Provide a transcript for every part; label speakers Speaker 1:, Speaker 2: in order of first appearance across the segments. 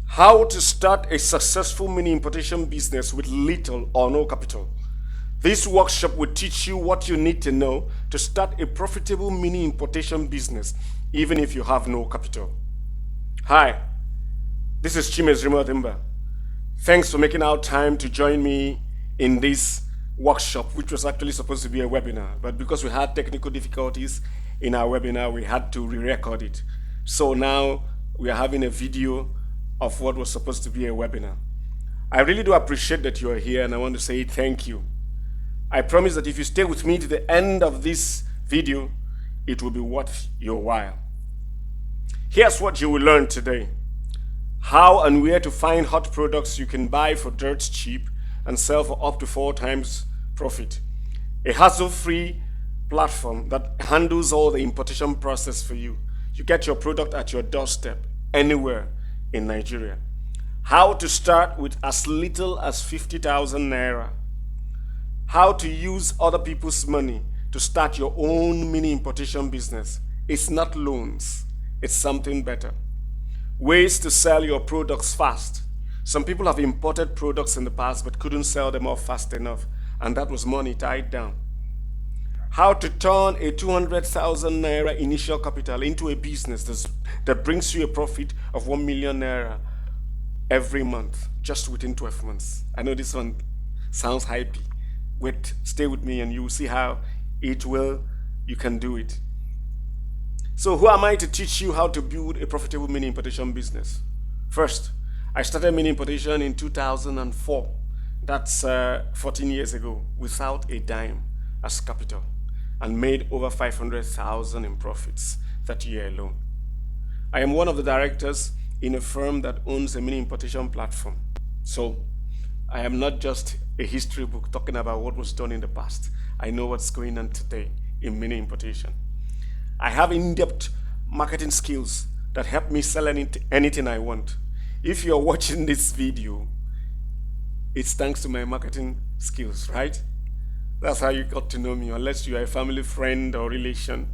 Speaker 1: How to start a successful mini importation business with little or no capital. This workshop will teach you what you need to know to start a profitable mini importation business, even if you have no capital. Hi, this is Chimezrimo Dimba. Thanks for making out time to join me in this workshop, which was actually supposed to be a webinar, but because we had technical difficulties in our webinar, we had to re-record it. So now we are having a video of what was supposed to be a webinar. I really do appreciate that you are here, and I want to say thank you. I promise that if you stay with me to the end of this video, it will be worth your while. Here's what you will learn today: how and where to find hot products you can buy for dirt cheap and sell for up to 4 times profit. A hassle-free platform that handles all the importation process for you. You get your product at your doorstep anywhere in Nigeria. How to start with as little as 50,000 naira. How to use other people's money to start your own mini importation business. It's not loans, it's something better. Ways to sell your products fast. Some people have imported products in the past but couldn't sell them off fast enough, and that was money tied down. How to turn a 200,000 naira initial capital into a business that brings you a profit of 1 million naira every month, just within 12 months. I know this one sounds hypey. Wait, stay with me and you will see how you can do it. So who am I to teach you how to build a profitable mini importation business? First, I started mini importation in 2004. That's 14 years ago, without a dime as capital, and made over 500,000 in profits that year alone. I am one of the directors in a firm that owns a mini importation platform. So I am not just a history book talking about what was done in the past. I know what's going on today in mini importation. I have in-depth marketing skills that help me sell anything I want. If you're watching this video, it's thanks to my marketing skills, right? That's how you got to know me. Unless you are a family friend or relation,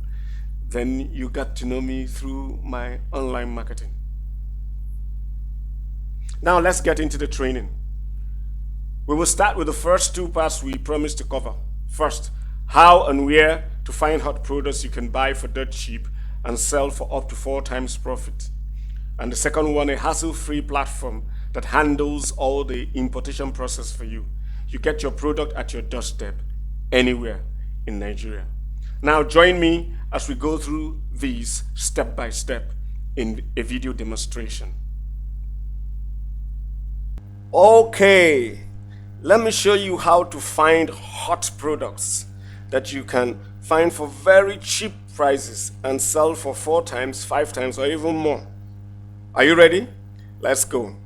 Speaker 1: then you got to know me through my online marketing. Now let's get into the training. We will start with the first 2 parts we promised to cover. First, how and where to find hot products you can buy for dirt cheap and sell for up to 4 times profit. And the second one, a hassle-free platform that handles all the importation process for you. You get your product at your doorstep anywhere in Nigeria. Now join me as we go through these step by step in a video demonstration. Okay, let me show you how to find hot products that you can find for very cheap prices and sell for 4 times, 5 times, or even more. Are you ready? Let's go.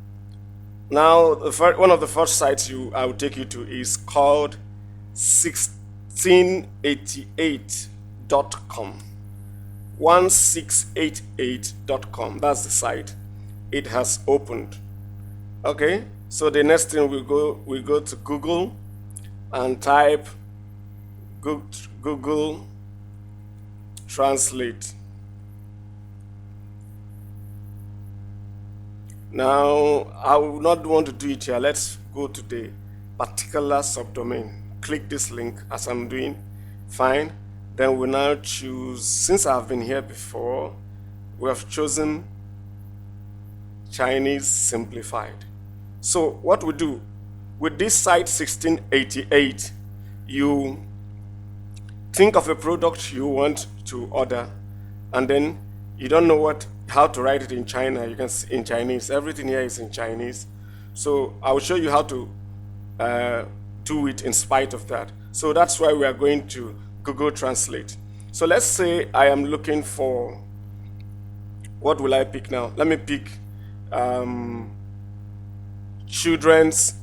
Speaker 1: Now, one of the first sites I will take you to is called 1688.com. 1688.com. That's the site. It has opened. Okay, so the next thing we go to Google and type Google Translate. Now, I will not want to do it here. Let's go to the particular subdomain. Click this link as I'm doing. Fine. Then we now choose, since I've been here before, we have chosen Chinese Simplified. So what we do with this site 1688, you think of a product you want to order, and then you don't know how to write it in China. You can see in Chinese. Everything here is in Chinese. So I will show you how to do it in spite of that. So that's why we are going to Google Translate. So let's say I am looking for, what will I pick now? Let me pick children's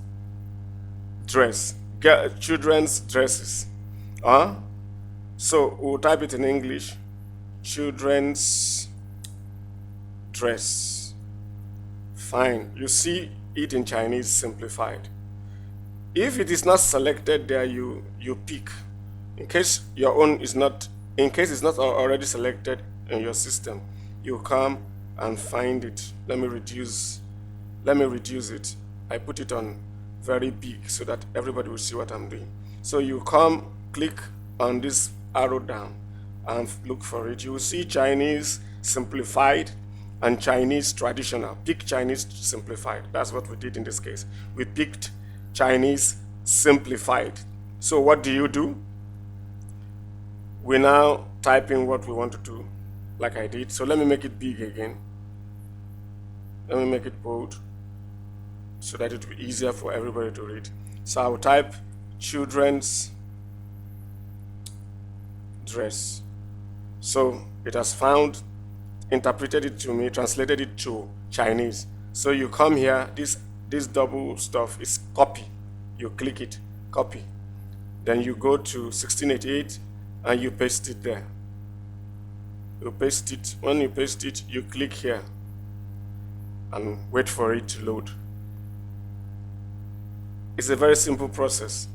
Speaker 1: dress, children's dresses. So we'll type it in English, children's dress. Fine. You see it in Chinese Simplified. If it is not selected there, you pick. In case your own is not, in case it's not already selected in your system, you come and find it. Let me reduce Let me reduce it. I put it on very big so that everybody will see what I'm doing. So you come, click on this arrow down and look for it. You will see Chinese simplified and Chinese traditional. Pick Chinese simplified. That's what we did in this case. We picked Chinese simplified. So what do? We now type in what we want to do, like I did. So let me make it big again. Let me make it bold so that it will be easier for everybody to read. So I will type children's dress. So it has found, interpreted it to me, translated it to Chinese. So you come here, this double stuff is copy. You click it, copy. Then you go to 1688 and you paste it there. You paste it. When you paste it, you click here and wait for it to load. It's a very simple process.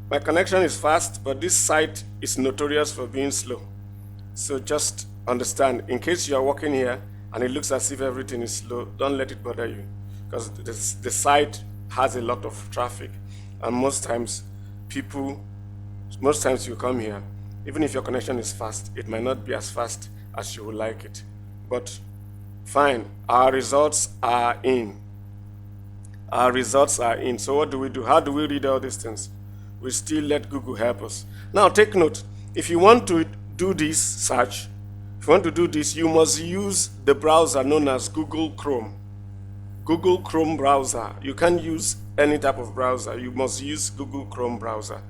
Speaker 1: My connection is fast, but this site is notorious for being slow. So just understand, in case you are working here and it looks as if everything is slow, don't let it bother you, because the site has a lot of traffic, and most times you come here, even if your connection is fast, it might not be as fast as you would like it. But fine, our results are in. Our results are in. So what do we do? How do we read all these things? We still let Google help us. Now take note, if you want to do this search, if you want to do this, you must use the browser known as Google Chrome. Google Chrome browser. You can't use any type of browser. You must use Google Chrome browser.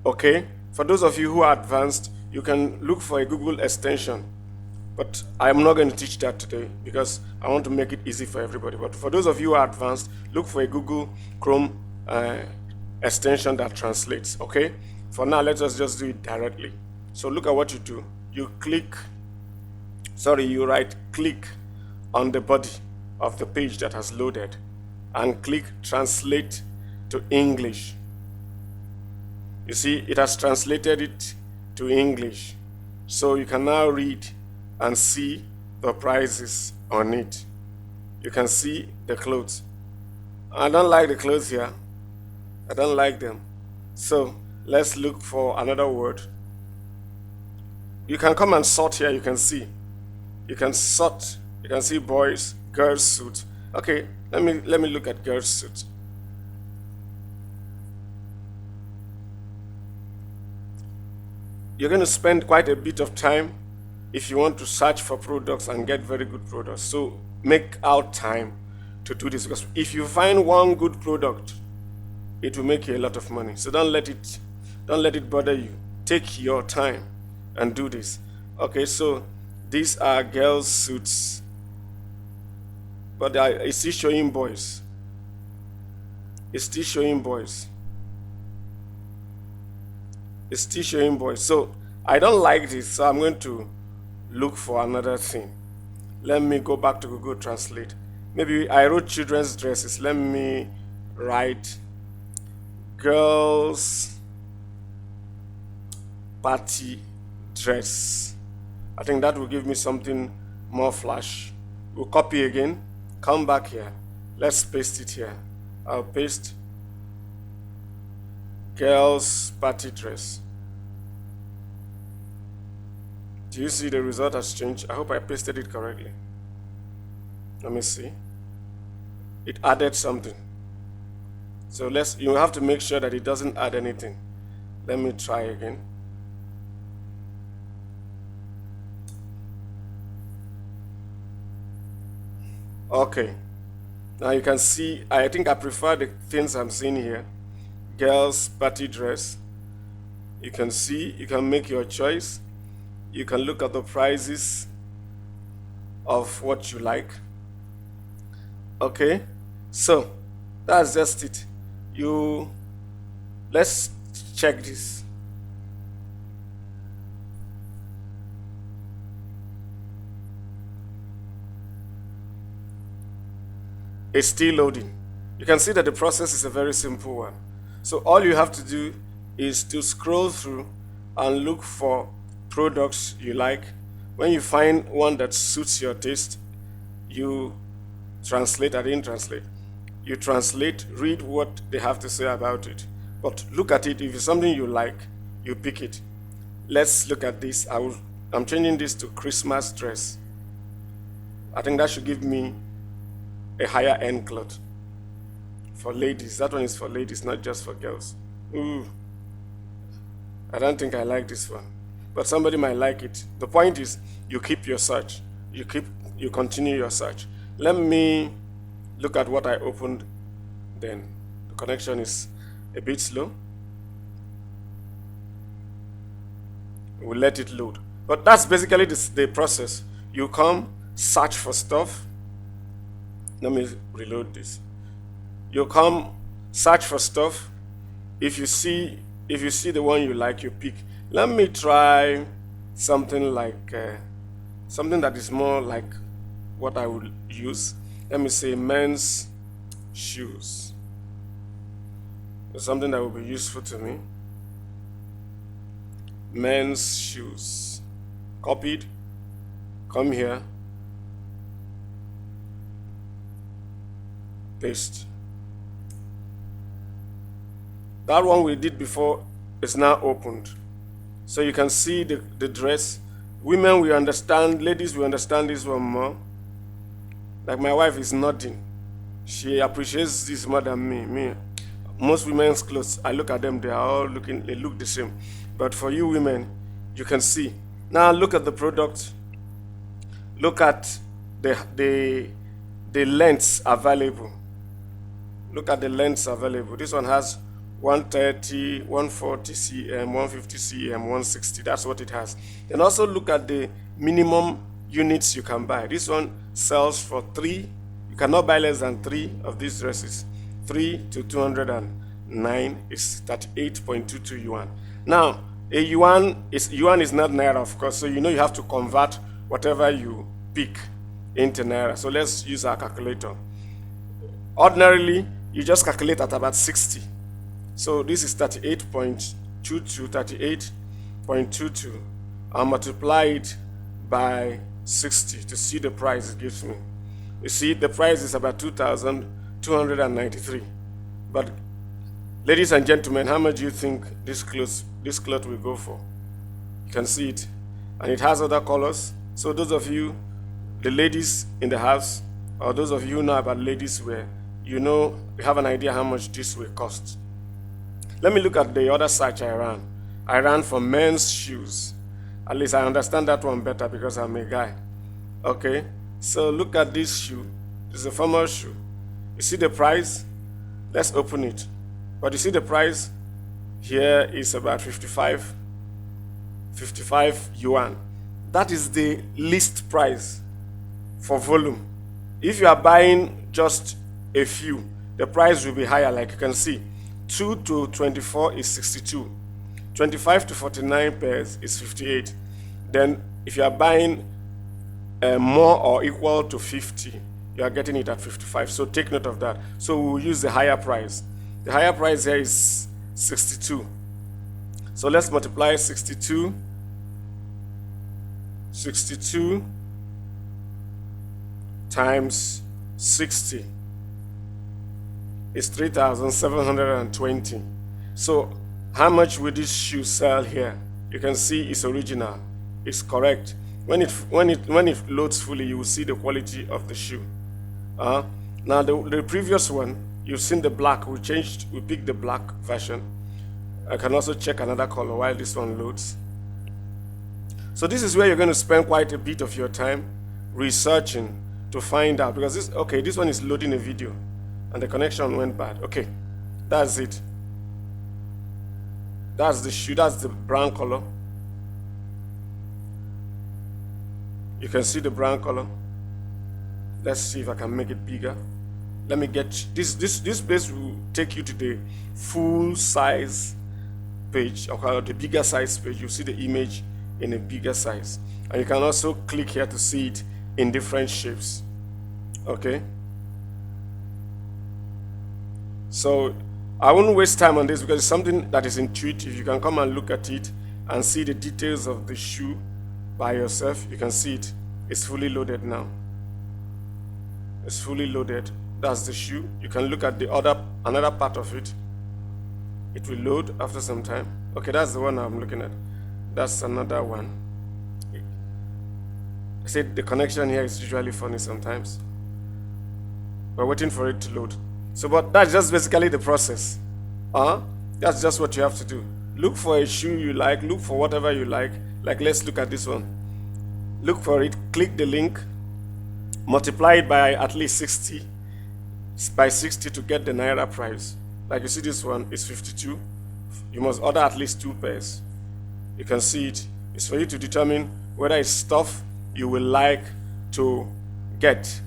Speaker 1: Okay? For those of you who are advanced, you can look for a Google extension. But I'm not going to teach that today because I want to make it easy for everybody. But for those of you who are advanced, look for a Google Chrome extension that translates. Okay? For now, let us just do it directly. So look at what you do. You right click on the body of the page that has loaded and click translate to English. You see, it has translated it to English. So you can now read and see the prices on it. You can see the clothes. I don't like the clothes here. I don't like them. So let's look for another word. You can come and sort here. You can see. You can sort. You can see boys, girls suit. Okay, let me look at girls suit. You're going to spend quite a bit of time if you want to search for products and get very good products. So make out time to do this, because if you find one good product, it will make you a lot of money. So don't let it bother you. Take your time and do this. Okay, so these are girls' suits, but it's still showing boys. It's still showing boys. It's still showing boys. So I don't like this, so I'm going to look for another thing. Let me go back to Google Translate. Maybe I wrote children's dresses. Let me write girls party dress. I think that will give me something more flash. We'll copy again, come back here. Let's paste it here. I'll paste girls party dress. Do you see the result has changed? I hope I pasted it correctly. Let me see. It added something. So you have to make sure that it doesn't add anything. Let me try again. Okay. Now you can see, I think I prefer the things I'm seeing here. Girls party dress. You can see, you can make your choice. You can look at the prices of what you like. Okay, so that's just it. Let's check this. It's still loading. You can see that the process is a very simple one. So all you have to do is to scroll through and look for products you like When you find one that suits your taste, you translate. I didn't translate. You translate, read what they have to say about it. But look at it. If it's something you like, you pick it. Let's look at this. I'm changing this to Christmas dress. I think that should give me a higher end cloth for ladies. That one is for ladies, not just for girls. Ooh, I don't think I like this one, but somebody might like it. The point is, you keep your search. You continue your search. Let me look at what I opened. Then the connection is a bit slow. We'll let it load. But that's basically the process. You come, search for stuff. Let me reload this. You come, search for stuff. If you see the one you like, you pick. Let me try something like something that is more like what I would use. Let me say men's shoes. It's something that will be useful to me. Men's shoes. Copied. Come here. Paste. That one we did before is now opened. So you can see the dress. Women will understand, ladies will understand this one more. Like my wife is nodding. She appreciates this more than me. Most women's clothes, I look at them, they look the same. But for you women, you can see. Now look at the product. Look at the lengths available. Look at the lengths available. This one has 130, 140 cm, 150 cm, 160. That's what it has. And also look at the minimum units you can buy. This one sells for 3. You cannot buy less than 3 of these dresses. 3 to 209 is 38.22 yuan. Now, a yuan is not naira, of course, so you know you have to convert whatever you pick into naira. So let's use our calculator. Ordinarily, you just calculate at about 60. So this is 38.22, 38.22. I'll multiply it by 60 to see the price it gives me. You see, the price is about 2,293. But ladies and gentlemen, how much do you think this cloth will go for? You can see it. And it has other colors. So those of you, the ladies in the house, or those of you who know about ladies wear, you have an idea how much this will cost. Let me look at the other search I ran. I ran for men's shoes. At least I understand that one better because I'm a guy. Okay, so look at this shoe. This is a formal shoe. You see the price? Let's open it. But you see the price? Here is about 55 yuan. That is the least price for volume. If you are buying just a few, the price will be higher, like you can see. 2 to 24 is 62. 25 to 49 pairs is 58. Then if you are buying more or equal to 50, you are getting it at 55. So take note of that. So we'll use the higher price. The higher price here is 62. So let's multiply 62 times 60 is 3,720. So how much will this shoe sell here? You can see it's original. It's correct. When it loads fully, you will see the quality of the shoe. Now the previous one, you've seen the black. We picked the black version. I can also check another color while this one loads. So this is where you're going to spend quite a bit of your time researching to find out, because this one is loading a video and the connection went bad. Okay, that's it. That's the shoe. That's the brown color. You can see the brown color. Let's see if I can make it bigger. Let me get this page will take you to the full size page, or the bigger size page. You see the image in a bigger size, and you can also click here to see it in different shapes. Okay, so I won't waste time on this because it's something that is intuitive. You can come and look at it and see the details of the shoe by yourself. You can see it. It's fully loaded now. It's fully loaded. That's the shoe. You can look at the another part of it. It will load after some time. Okay, that's the one I'm looking at. That's another one. I said the connection here is usually funny sometimes. We're waiting for it to load. So, but that's just basically the process. That's just what you have to do. Look for a shoe you like. Look for whatever you like. Like, let's look at this one. Look for it. Click the link. Multiply it by at least 60. By 60 to get the Naira price. Like you see this one is 52. You must order at least 2 pairs. You can see it. It's for you to determine whether it's stuff you will like to get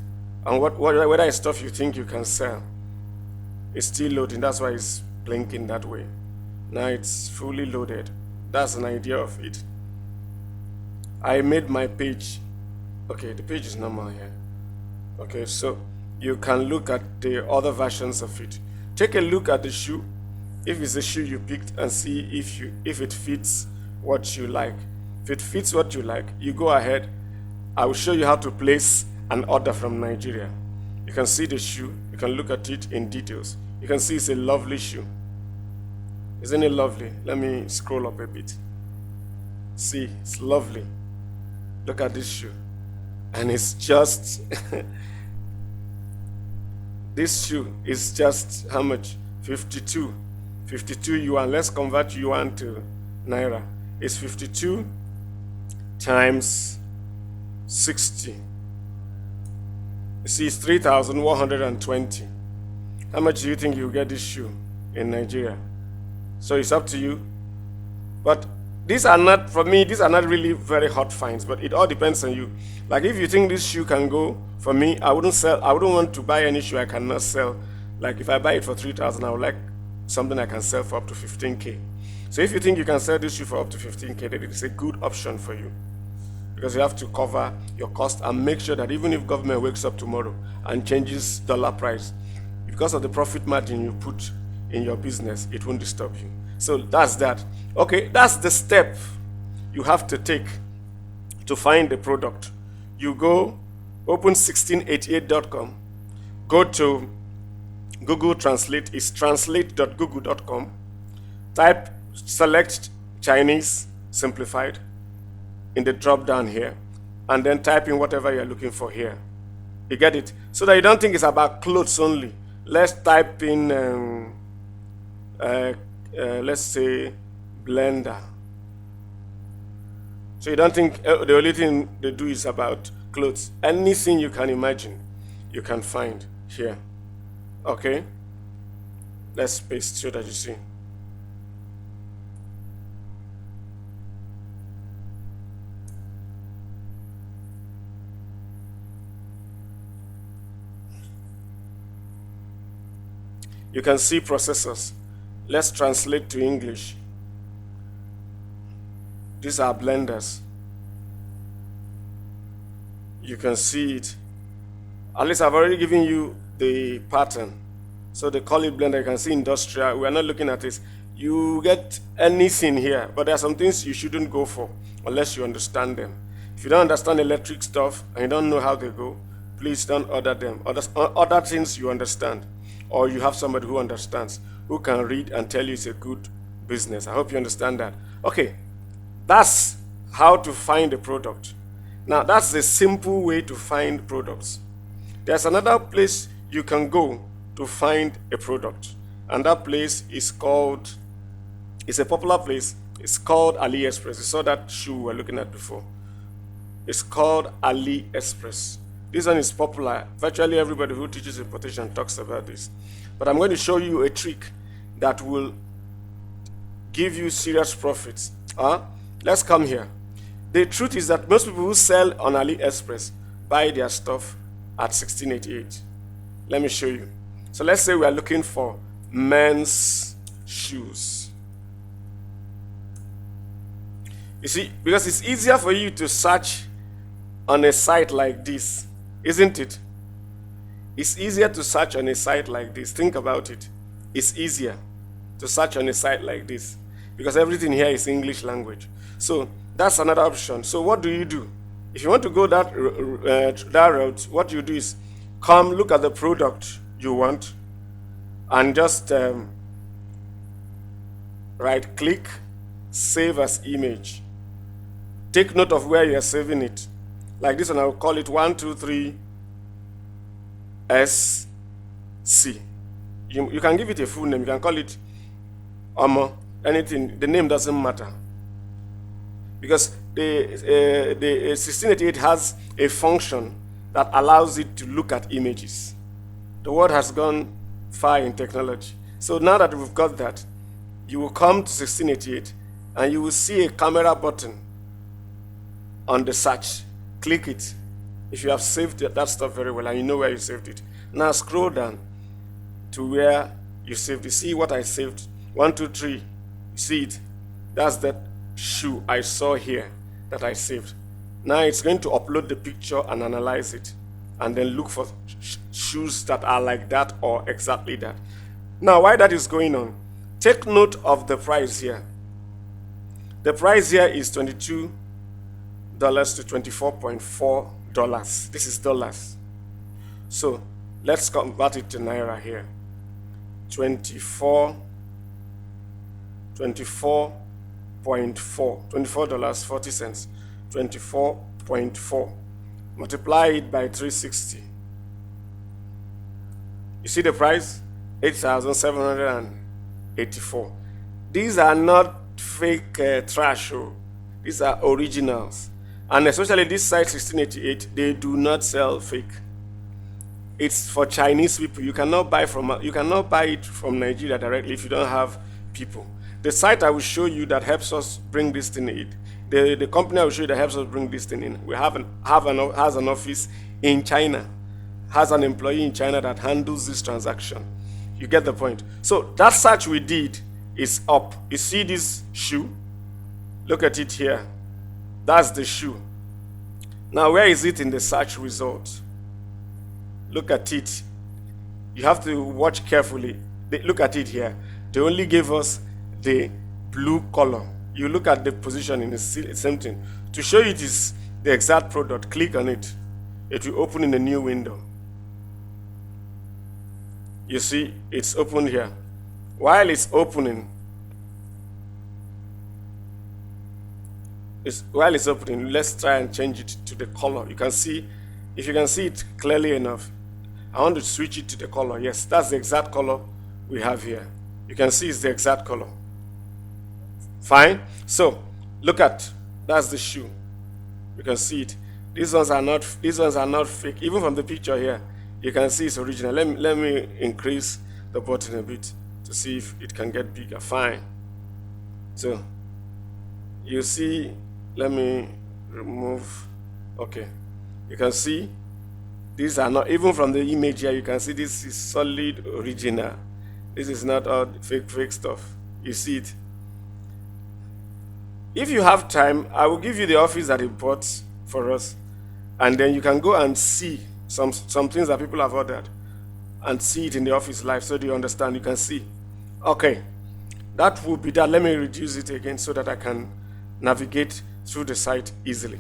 Speaker 1: and whether it's stuff you think you can sell. It's still loading. That's why it's blinking that way. Now it's fully loaded. That's an idea of it. I made my page. Okay, the page is normal here. Okay, so you can look at the other versions of it. Take a look at the shoe, if it's a shoe you picked, and see if it fits what you like. If it fits what you like, you go ahead. I will show you how to place an order from Nigeria. You can see the shoe. You can look at it in details. You can see it's a lovely shoe. Isn't it lovely? Let me scroll up a bit. See, it's lovely. Look at this shoe. And it's just... This shoe is just how much? 52. 52 yuan. Let's convert yuan to Naira. It's 52 times 60. You see, it's 3,120. How much do you think you'll get this shoe in Nigeria? So it's up to you. But these are not, for me, these are not really very hot finds, but it all depends on you. Like if you think this shoe can go, for me, I wouldn't want to buy any shoe I cannot sell. Like if I buy it for 3,000, I would like something I can sell for up to 15K. So if you think you can sell this shoe for up to 15K, then it's a good option for you. Because you have to cover your cost and make sure that even if government wakes up tomorrow and changes dollar price, because of the profit margin you put in your business, it won't disturb you. So that's that. Okay, that's the step you have to take to find the product. You go, open 1688.com, go to Google Translate, it's translate.google.com, type, select Chinese Simplified in the drop down here, and then type in whatever you're looking for here. You get it? So that you don't think it's about clothes only. Let's type in, let's say, blender. So you don't think the only thing they do is about clothes. Anything you can imagine, you can find here. Okay? Let's paste so that you see. You can see processors. Let's translate to English. These are blenders. You can see it. At least I've already given you the pattern. So they call it blender. You can see industrial. We are not looking at this. You get anything here, but there are some things you shouldn't go for unless you understand them. If you don't understand electric stuff and you don't know how they go, please don't order them. Other things you understand, or you have somebody who understands, who can read and tell you it's a good business. I hope you understand that. Okay, that's how to find a product. Now, that's a simple way to find products. There's another place you can go to find a product, and that place is called, it's a popular place, it's called AliExpress. You saw that shoe we were looking at before. It's called AliExpress. This one is popular. Virtually everybody who teaches importation talks about this. But I'm going to show you a trick that will give you serious profits. Let's come here. The truth is that most people who sell on AliExpress buy their stuff at 1688. Let me show you. So let's say we are looking for men's shoes. You see, because it's easier for you to search on a site like this, isn't it? It's easier to search on a site like this. Think about it. It's easier to search on a site like this because everything here is English language. So That's another option. So what do you do? If you want to go that route, what you do is come look at the product you want and just right click, save as image. Take note of where you are saving it. Like this one, I will call it 123 SC. You can give it a full name. You can call it anything. The name doesn't matter. Because the 1688 has a function that allows it to look at images. The world has gone far in technology. So now that we've got that, you will come to 1688 and you will see a camera button on the search. Click it. If you have saved that stuff very well and you know where you saved it. Now scroll down to where you saved it. See what I saved. 1, 2, 3. You see it? That's that shoe I saw here that I saved. Now it's going to upload the picture and analyze it and then look for shoes that are like that or exactly that. Now, while that is going on, take note of the price here. The price here is $22 to $24.4. This is dollars. So let's convert it to naira here. $24.40. $24.4. Multiply it by 360. You see the price? 8,784. These are not fake trash. These are originals. And especially this site 1688, they do not sell fake. It's for Chinese people. You cannot buy it from Nigeria directly if you don't have people. The site I will show you that helps us bring this thing in. The company I will show you that helps us bring this thing in. We has an office in China, has an employee in China that handles this transaction. You get the point. So that search we did is up. You see this shoe? Look at it here. That's the shoe. Now where is it in the search result? Look at it. You have to watch carefully. Look at it here. They only gave us the blue color. You look at the position in the same thing. To show you it is the exact product, click on it. It will open in a new window. You see, it's open here. While it's opening, let's try and change it to the color. You can see, if you can see it clearly enough, I want to switch it to the color. Yes, that's the exact color we have here. You can see it's the exact color. Fine. So look at, that's the shoe. You can see it. These ones are not fake. Even from the picture here, you can see it's original. Let me increase the button a bit to see if it can get bigger. Fine. So you see, let me remove. Okay. You can see these are not, even from the image here, you can see this is solid original. This is not all fake stuff. You see it. If you have time, I will give you the office that imports for us, and then you can go and see some things that people have ordered and see it in the office live so you understand. You can see. Okay, that will be that. Let me reduce it again so that I can navigate through the site easily.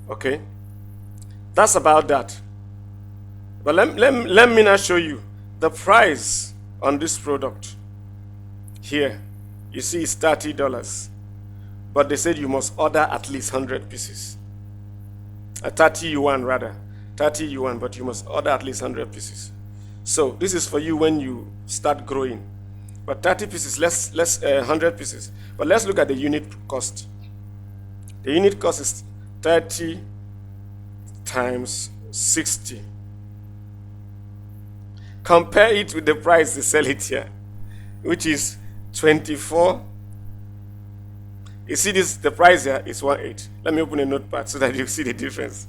Speaker 1: Okay, that's about that. But let me now show you the price on this product. Here, you see it's $30. But they said you must order at least 100 pieces. 30 yuan rather. 30 yuan, but you must order at least 100 pieces. So this is for you when you start growing. But 30 pieces, less 100 pieces. But let's look at the unit cost. The unit cost is 30 times 60. Compare it with the price they sell it here, which is 24. You see this, the price here is 1.8. Let me open a notepad so that you see the difference.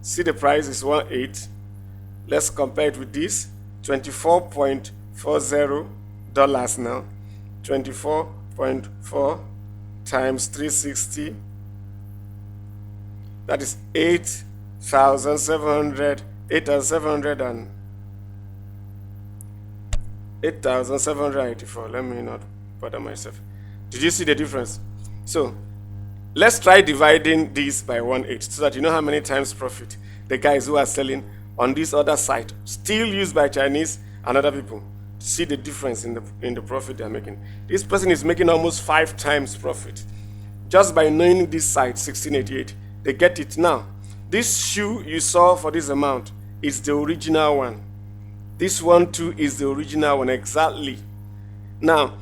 Speaker 1: See the price is 1.8. Let's compare it with this. $24.40 now. 24.4 times 360. That is 8,700 and 8,784. Let me not bother myself. Did you see the difference? So let's try dividing this by 1/8 so that you know how many times profit the guys who are selling on this other site, still used by Chinese and other people. See the difference in the profit they're making. This person is making almost 5 times profit just by knowing this site, 1688. They get it now. This shoe you saw for this amount is the original one. This one too is the original one exactly. Now,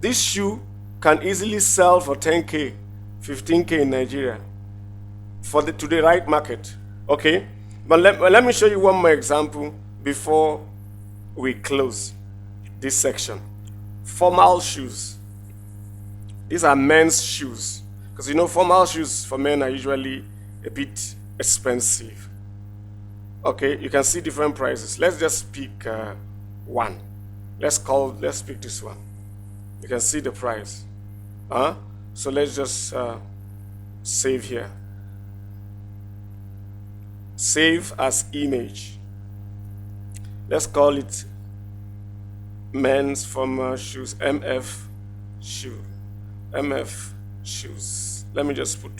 Speaker 1: this shoe can easily sell for 10K, 15K in Nigeria to the right market. Okay? But let me show you one more example before we close this section. Formal shoes. These are men's shoes. Because you know, formal shoes for men are usually a bit expensive. Okay, you can see different prices. Let's just pick one. Let's pick this one. You can see the price. So let's just save here. Save as image. Let's call it men's formal shoes, MF shoe. MF shoes. Let me just put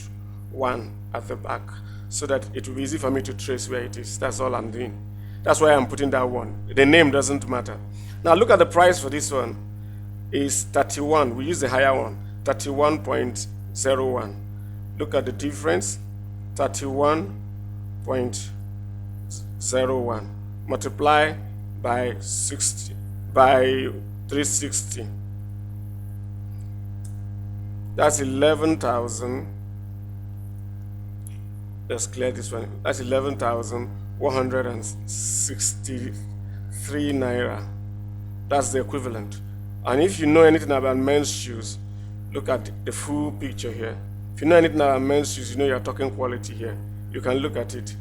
Speaker 1: one at the back so that it will be easy for me to trace where it is. That's all I'm doing. That's why I'm putting that one. The name doesn't matter. Now look at the price for this one. Is 31. We use the higher one. 31.01. Look at the difference. 31.01. Multiply by 360. That's 11,000. Let's clear this one. That's 11,163 naira. That's the equivalent. And if you know anything about men's shoes, look at the full picture here. If you know anything about men's shoes, you know you're talking quality here. You can look at it.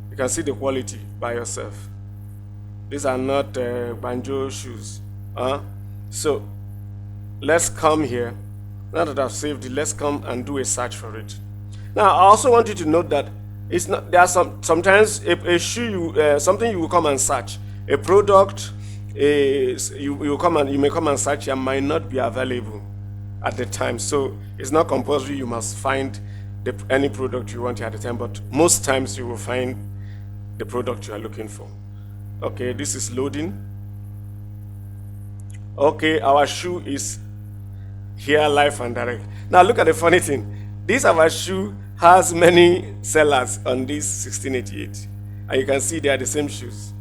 Speaker 1: You can see the quality by yourself. These are not banjo shoes. So let's come here. Now that I've saved it, let's come and do a search for it. Now I also want you to note that it's not. There are sometimes a shoe, something you will come and search. A product is you may come and search and might not be available at the time. So it's not compulsory you must find any product you want at the time, but most times you will find the product you are looking for. Okay, this is loading. Okay, our shoe is here live and direct. Now look at the funny thing. This our shoe has many sellers on this 1688. And you can see they are the same shoes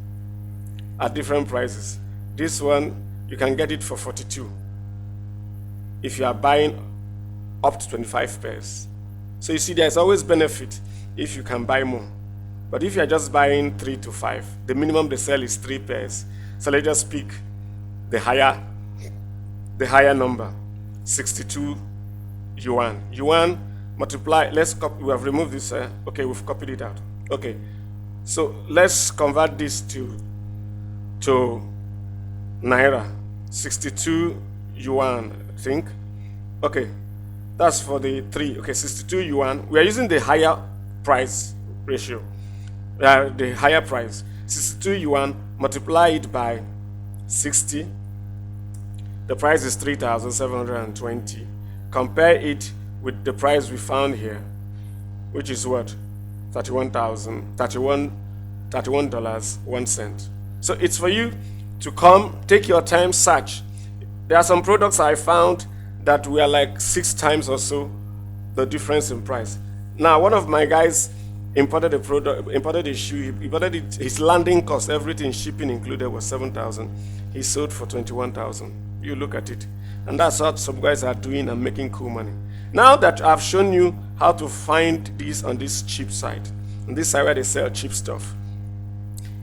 Speaker 1: at different prices. This one, you can get it for 42 if you are buying up to 25 pairs. So you see there's always benefit if you can buy more. But if you are just buying 3 to 5, the minimum they sell is 3 pairs. So let's just pick the higher number, 62 yuan. Yuan multiply, let's copy, we have removed this, okay, we've copied it out. Okay, so let's convert this to naira, 62 yuan, I think. Okay, that's for the 3, okay, 62 yuan. We are using the higher price ratio, the higher price, 62 yuan, multiply it by 60. The price is 3,720. Compare it with the price we found here, which is what? $31.01. So it's for you to come, take your time, search. There are some products I found that were like 6 times or so the difference in price. Now, one of my guys imported a shoe. He imported it, his landing cost, everything, shipping included, was 7,000. He sold for 21,000. You look at it. And that's what some guys are doing and making cool money. Now that I've shown you how to find these on this cheap site, on this site where they sell cheap stuff.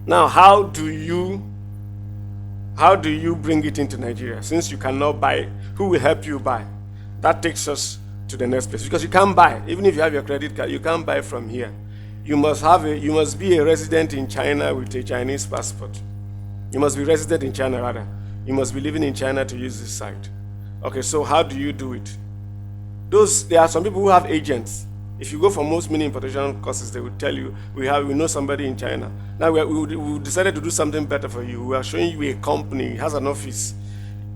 Speaker 1: Now, how do you bring it into Nigeria? Since you cannot buy, who will help you buy? That takes us to the next place, because you can't buy. Even if you have your credit card, you can't buy from here. You must be a resident in China with a Chinese passport. You must be resident in China, rather. You must be living in China to use this site. Okay, so how do you do it? There are some people who have agents. If you go for most mini importation courses, they will tell you we know somebody in China. Now we decided to do something better for you. We are showing you a company has an office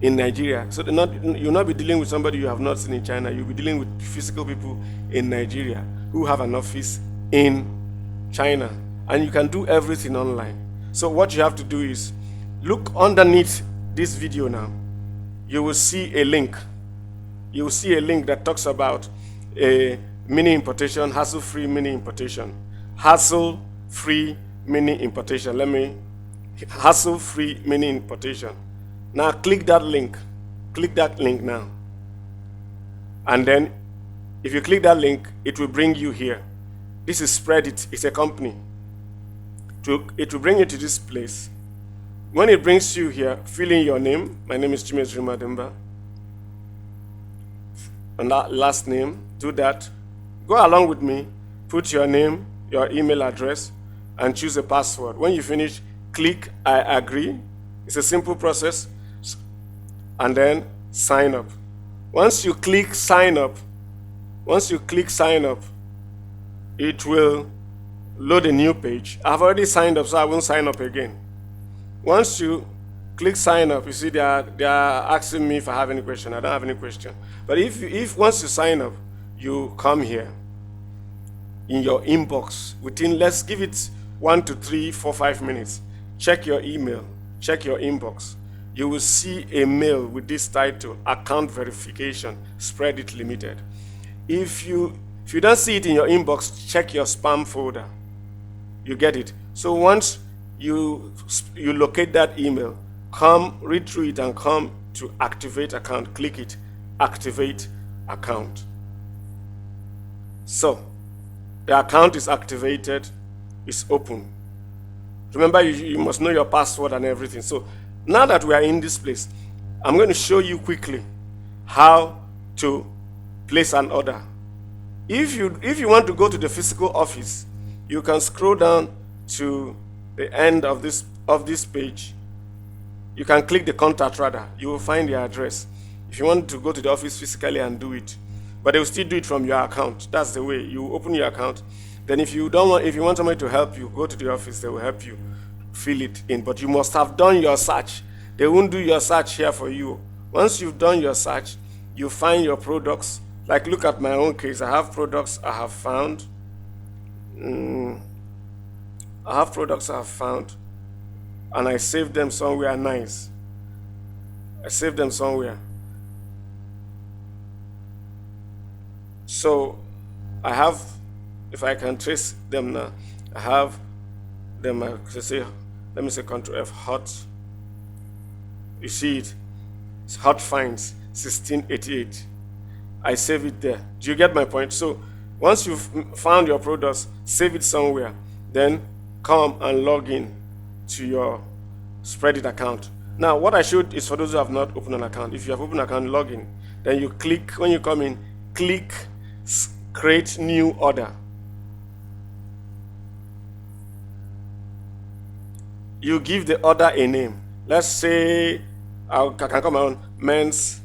Speaker 1: in Nigeria. So you'll not be dealing with somebody you have not seen in China. You'll be dealing with physical people in Nigeria who have an office in China, and you can do everything online. So what you have to do is look underneath this video now. You will see a link. You will see a link that talks about a mini importation, hassle-free mini importation. Hassle-free mini importation. Hassle-free mini importation. Now click that link. Click that link now. And then if you click that link, it will bring you here. This is Spreadit. It's a company. It will bring you to this place. When it brings you here, fill in your name. My name is Chimezie Mademba. And that last name, do that. Go along with me, put your name, your email address, and choose a password. When you finish, click I agree. It's a simple process. And then sign up. Once you click sign up, it will load a new page. I've already signed up, so I won't sign up again. Once you click sign up, you see they are asking me if I have any question. I don't have any question. But if once you sign up, you come here in your inbox within, let's give it 1 to 3, 4, 5 minutes. Check your email, check your inbox. You will see a mail with this title, Account Verification, Spreadit Limited. If you don't see it in your inbox, check your spam folder. You get it. So once you locate that email, read through it and come to activate account. Click it, activate account. So the account is activated, it's open. Remember, you must know your password and everything. So now that we are in this place, I'm going to show you quickly how to place an order. If you want to go to the physical office, you can scroll down to the end of this page. You can click the contact rather. You will find the address. If you want to go to the office physically and do it, but they will still do it from your account. That's the way. You open your account. Then if you want somebody to help you, go to the office. They will help you fill it in. But you must have done your search. They won't do your search here for you. Once you've done your search, you find your products. Like look at my own case. I have products I have found. And I saved them somewhere nice. I saved them somewhere. So I have, if I can trace them now, I have them, let me say Ctrl F, hot. You see it, it's hot finds 1688. I save it there. Do you get my point? So once you've found your products, save it somewhere, then come and log in to your Spreadit account. Now what I showed is for those who have not opened an account. If you have opened an account, log in. Then you click, when you come in, click create new order. You give the order a name. Let's say I can come on men's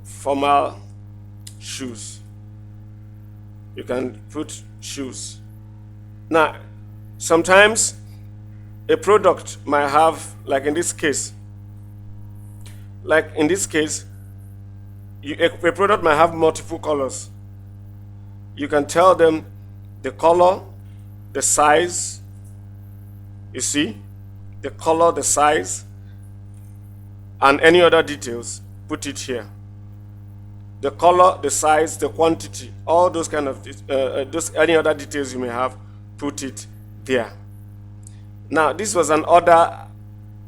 Speaker 1: formal shoes. You can put shoes. Now, sometimes a product might have, like in this case, a product might have multiple colors. You can tell them the color, the size, you see, the color, the size, and any other details, put it here. The color, the size, the quantity, all those kind of, any other details you may have, put it there. Now, this was an order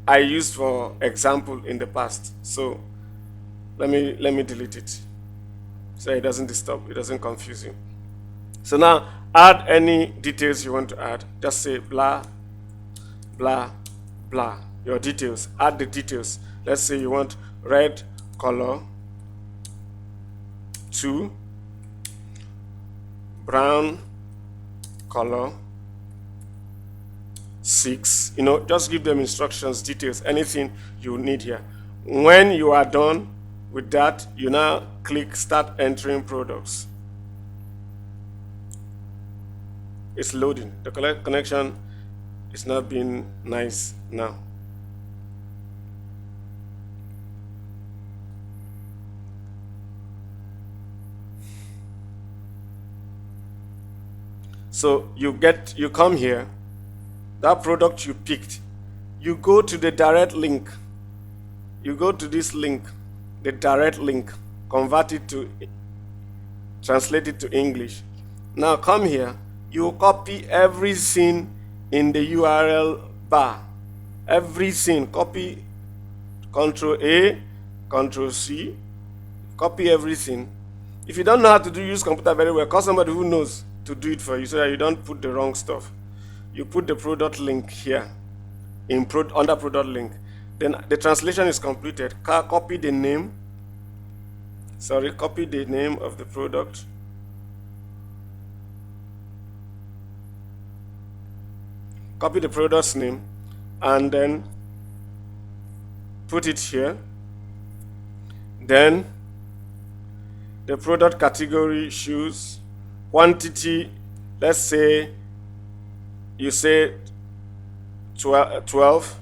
Speaker 1: I used for example in the past. So let me delete it so it doesn't disturb, it doesn't confuse you. So now add any details you want to add. Just say blah, blah, blah. Your details. Add the details. Let's say you want red color 2, brown color 6. Just give them instructions, details, anything you need here. When you are done with that, you now click start entering products. It's loading. The connection is not being nice now. So you come here, that product you picked, you go to the direct link. You go to this link, the direct link, convert it to, translate it to English. Now come here, you copy everything in the URL bar. Everything, copy, Control A, Control C, copy everything. If you don't know how to use computer very well, call somebody who knows to do it for you so that you don't put the wrong stuff. You put the product link here, under product link. Then the translation is completed. Copy the name. Copy the name of the product. Copy the product's name and then put it here. Then the product category, shoes, quantity, let's say you say 12,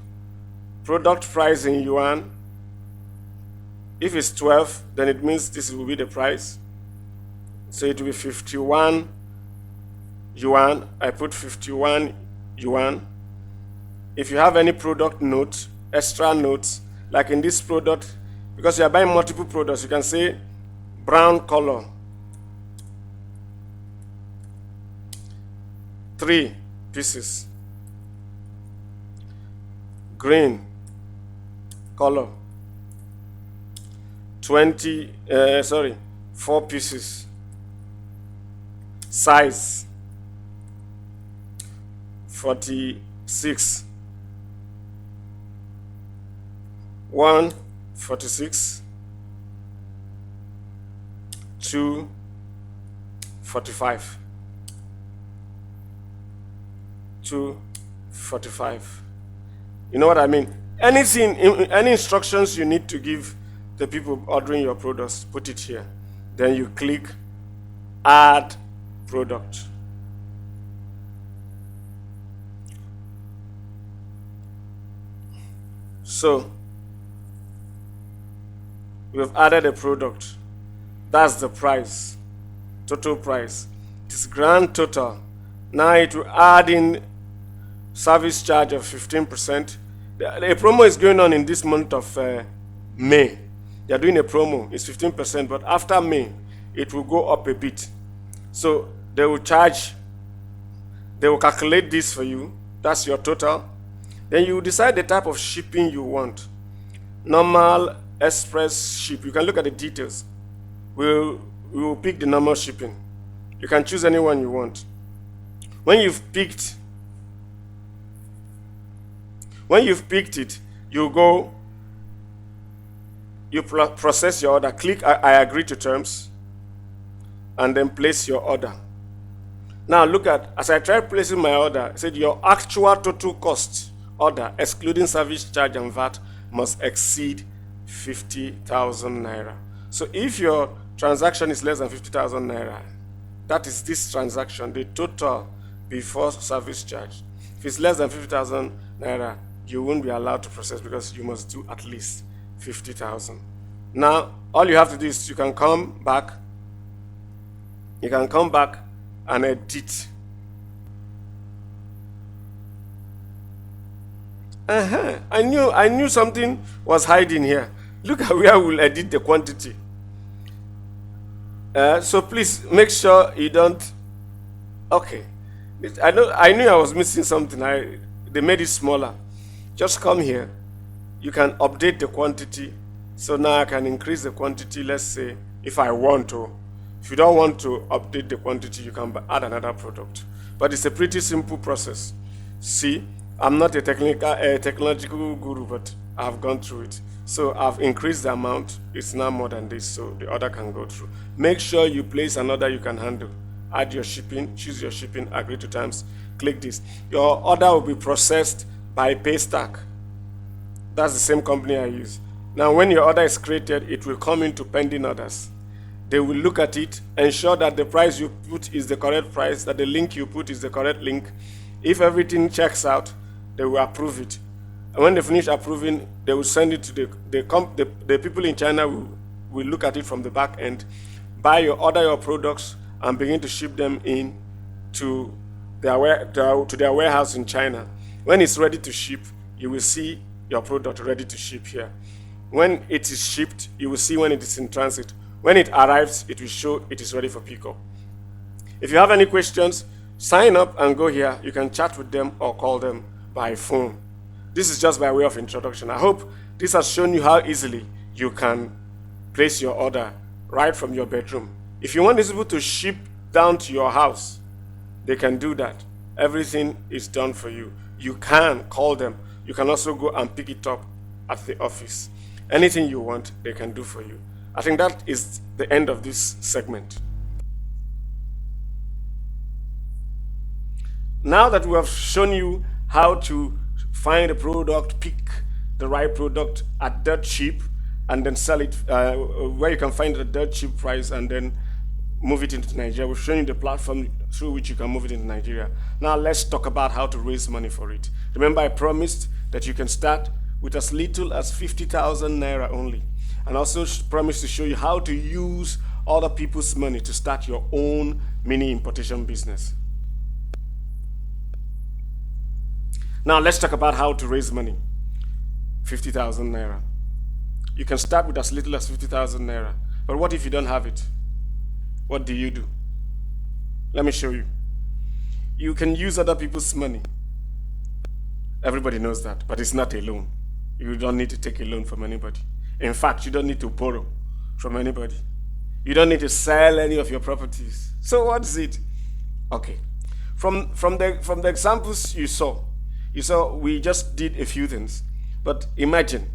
Speaker 1: product price in yuan. If it's 12, then it means this will be the price. So it will be 51 yuan. I put 51 yuan. If you have any product note, extra notes, like in this product, because you are buying multiple products, you can say brown color, 3 pieces, green color, 4 pieces, size 46, 146, 245, 245. You know what I mean? Anything, any instructions you need to give the people ordering your products, put it here. Then you click Add Product. So we've added a product. That's the price, total price. It's grand total. Now it will add in service charge of 15%. A promo is going on in this month of May. They are doing a promo. It's 15%, but after May, it will go up a bit. So they will calculate this for you. That's your total. Then you decide the type of shipping you want. Normal, express ship. You can look at the details. We will pick the normal shipping. You can choose any one you want. When you've picked it, you go, you process your order, click I agree to terms, and then place your order. Now look at, as I tried placing my order, it said your actual total cost order, excluding service charge and VAT, must exceed 50,000 naira. So if your transaction is less than 50,000 naira, that is this transaction, the total before service charge. If it's less than 50,000 naira, you won't be allowed to process because you must do at least 50,000. Now, all you have to do is you can come back and edit. I knew something was hiding here. Look at where we'll edit the quantity. So please make sure you don't. Okay, I knew I was missing something. They made it smaller. Just come here. You can update the quantity. So now I can increase the quantity. Let's say if I want to. If you don't want to update the quantity, you can add another product. But it's a pretty simple process. See, I'm not a technological guru, but I've gone through it. So I've increased the amount. It's now more than this, so the order can go through. Make sure you place an order you can handle. Add your shipping, choose your shipping, agree to terms, click this. Your order will be processed by Paystack. That's the same company I use. Now when your order is created, it will come into pending orders. They will look at it, ensure that the price you put is the correct price, that the link you put is the correct link. If everything checks out, they will approve it. And when they finish approving, they will send it to the people in China will look at it from the back end, order your products, and begin to ship them in to their warehouse in China. When it's ready to ship, you will see your product ready to ship here. When it is shipped, you will see when it is in transit. When it arrives, it will show it is ready for pickup. If you have any questions, sign up and go here. You can chat with them or call them by phone. This is just by way of introduction. I hope this has shown you how easily you can place your order right from your bedroom. If you want these people to ship down to your house, they can do that. Everything is done for you. You can call them. You can also go and pick it up at the office. Anything you want, they can do for you. I think that is the end of this segment. Now that we have shown you how to find a product, pick the right product at dirt cheap, and then sell it where you can find it at dirt cheap price and then move it into Nigeria. We've shown you the platform through which you can move it into Nigeria. Now let's talk about how to raise money for it. Remember, I promised that you can start with as little as 50,000 naira only. And also promised to show you how to use other people's money to start your own mini importation business. Now let's talk about how to raise money. 50,000 naira. You can start with as little as 50,000 naira. But what if you don't have it? What do you do? Let me show you. You can use other people's money. Everybody knows that, but it's not a loan. You don't need to take a loan from anybody. In fact, you don't need to borrow from anybody. You don't need to sell any of your properties. So what is it? Okay. From the examples you saw we just did a few things. But imagine,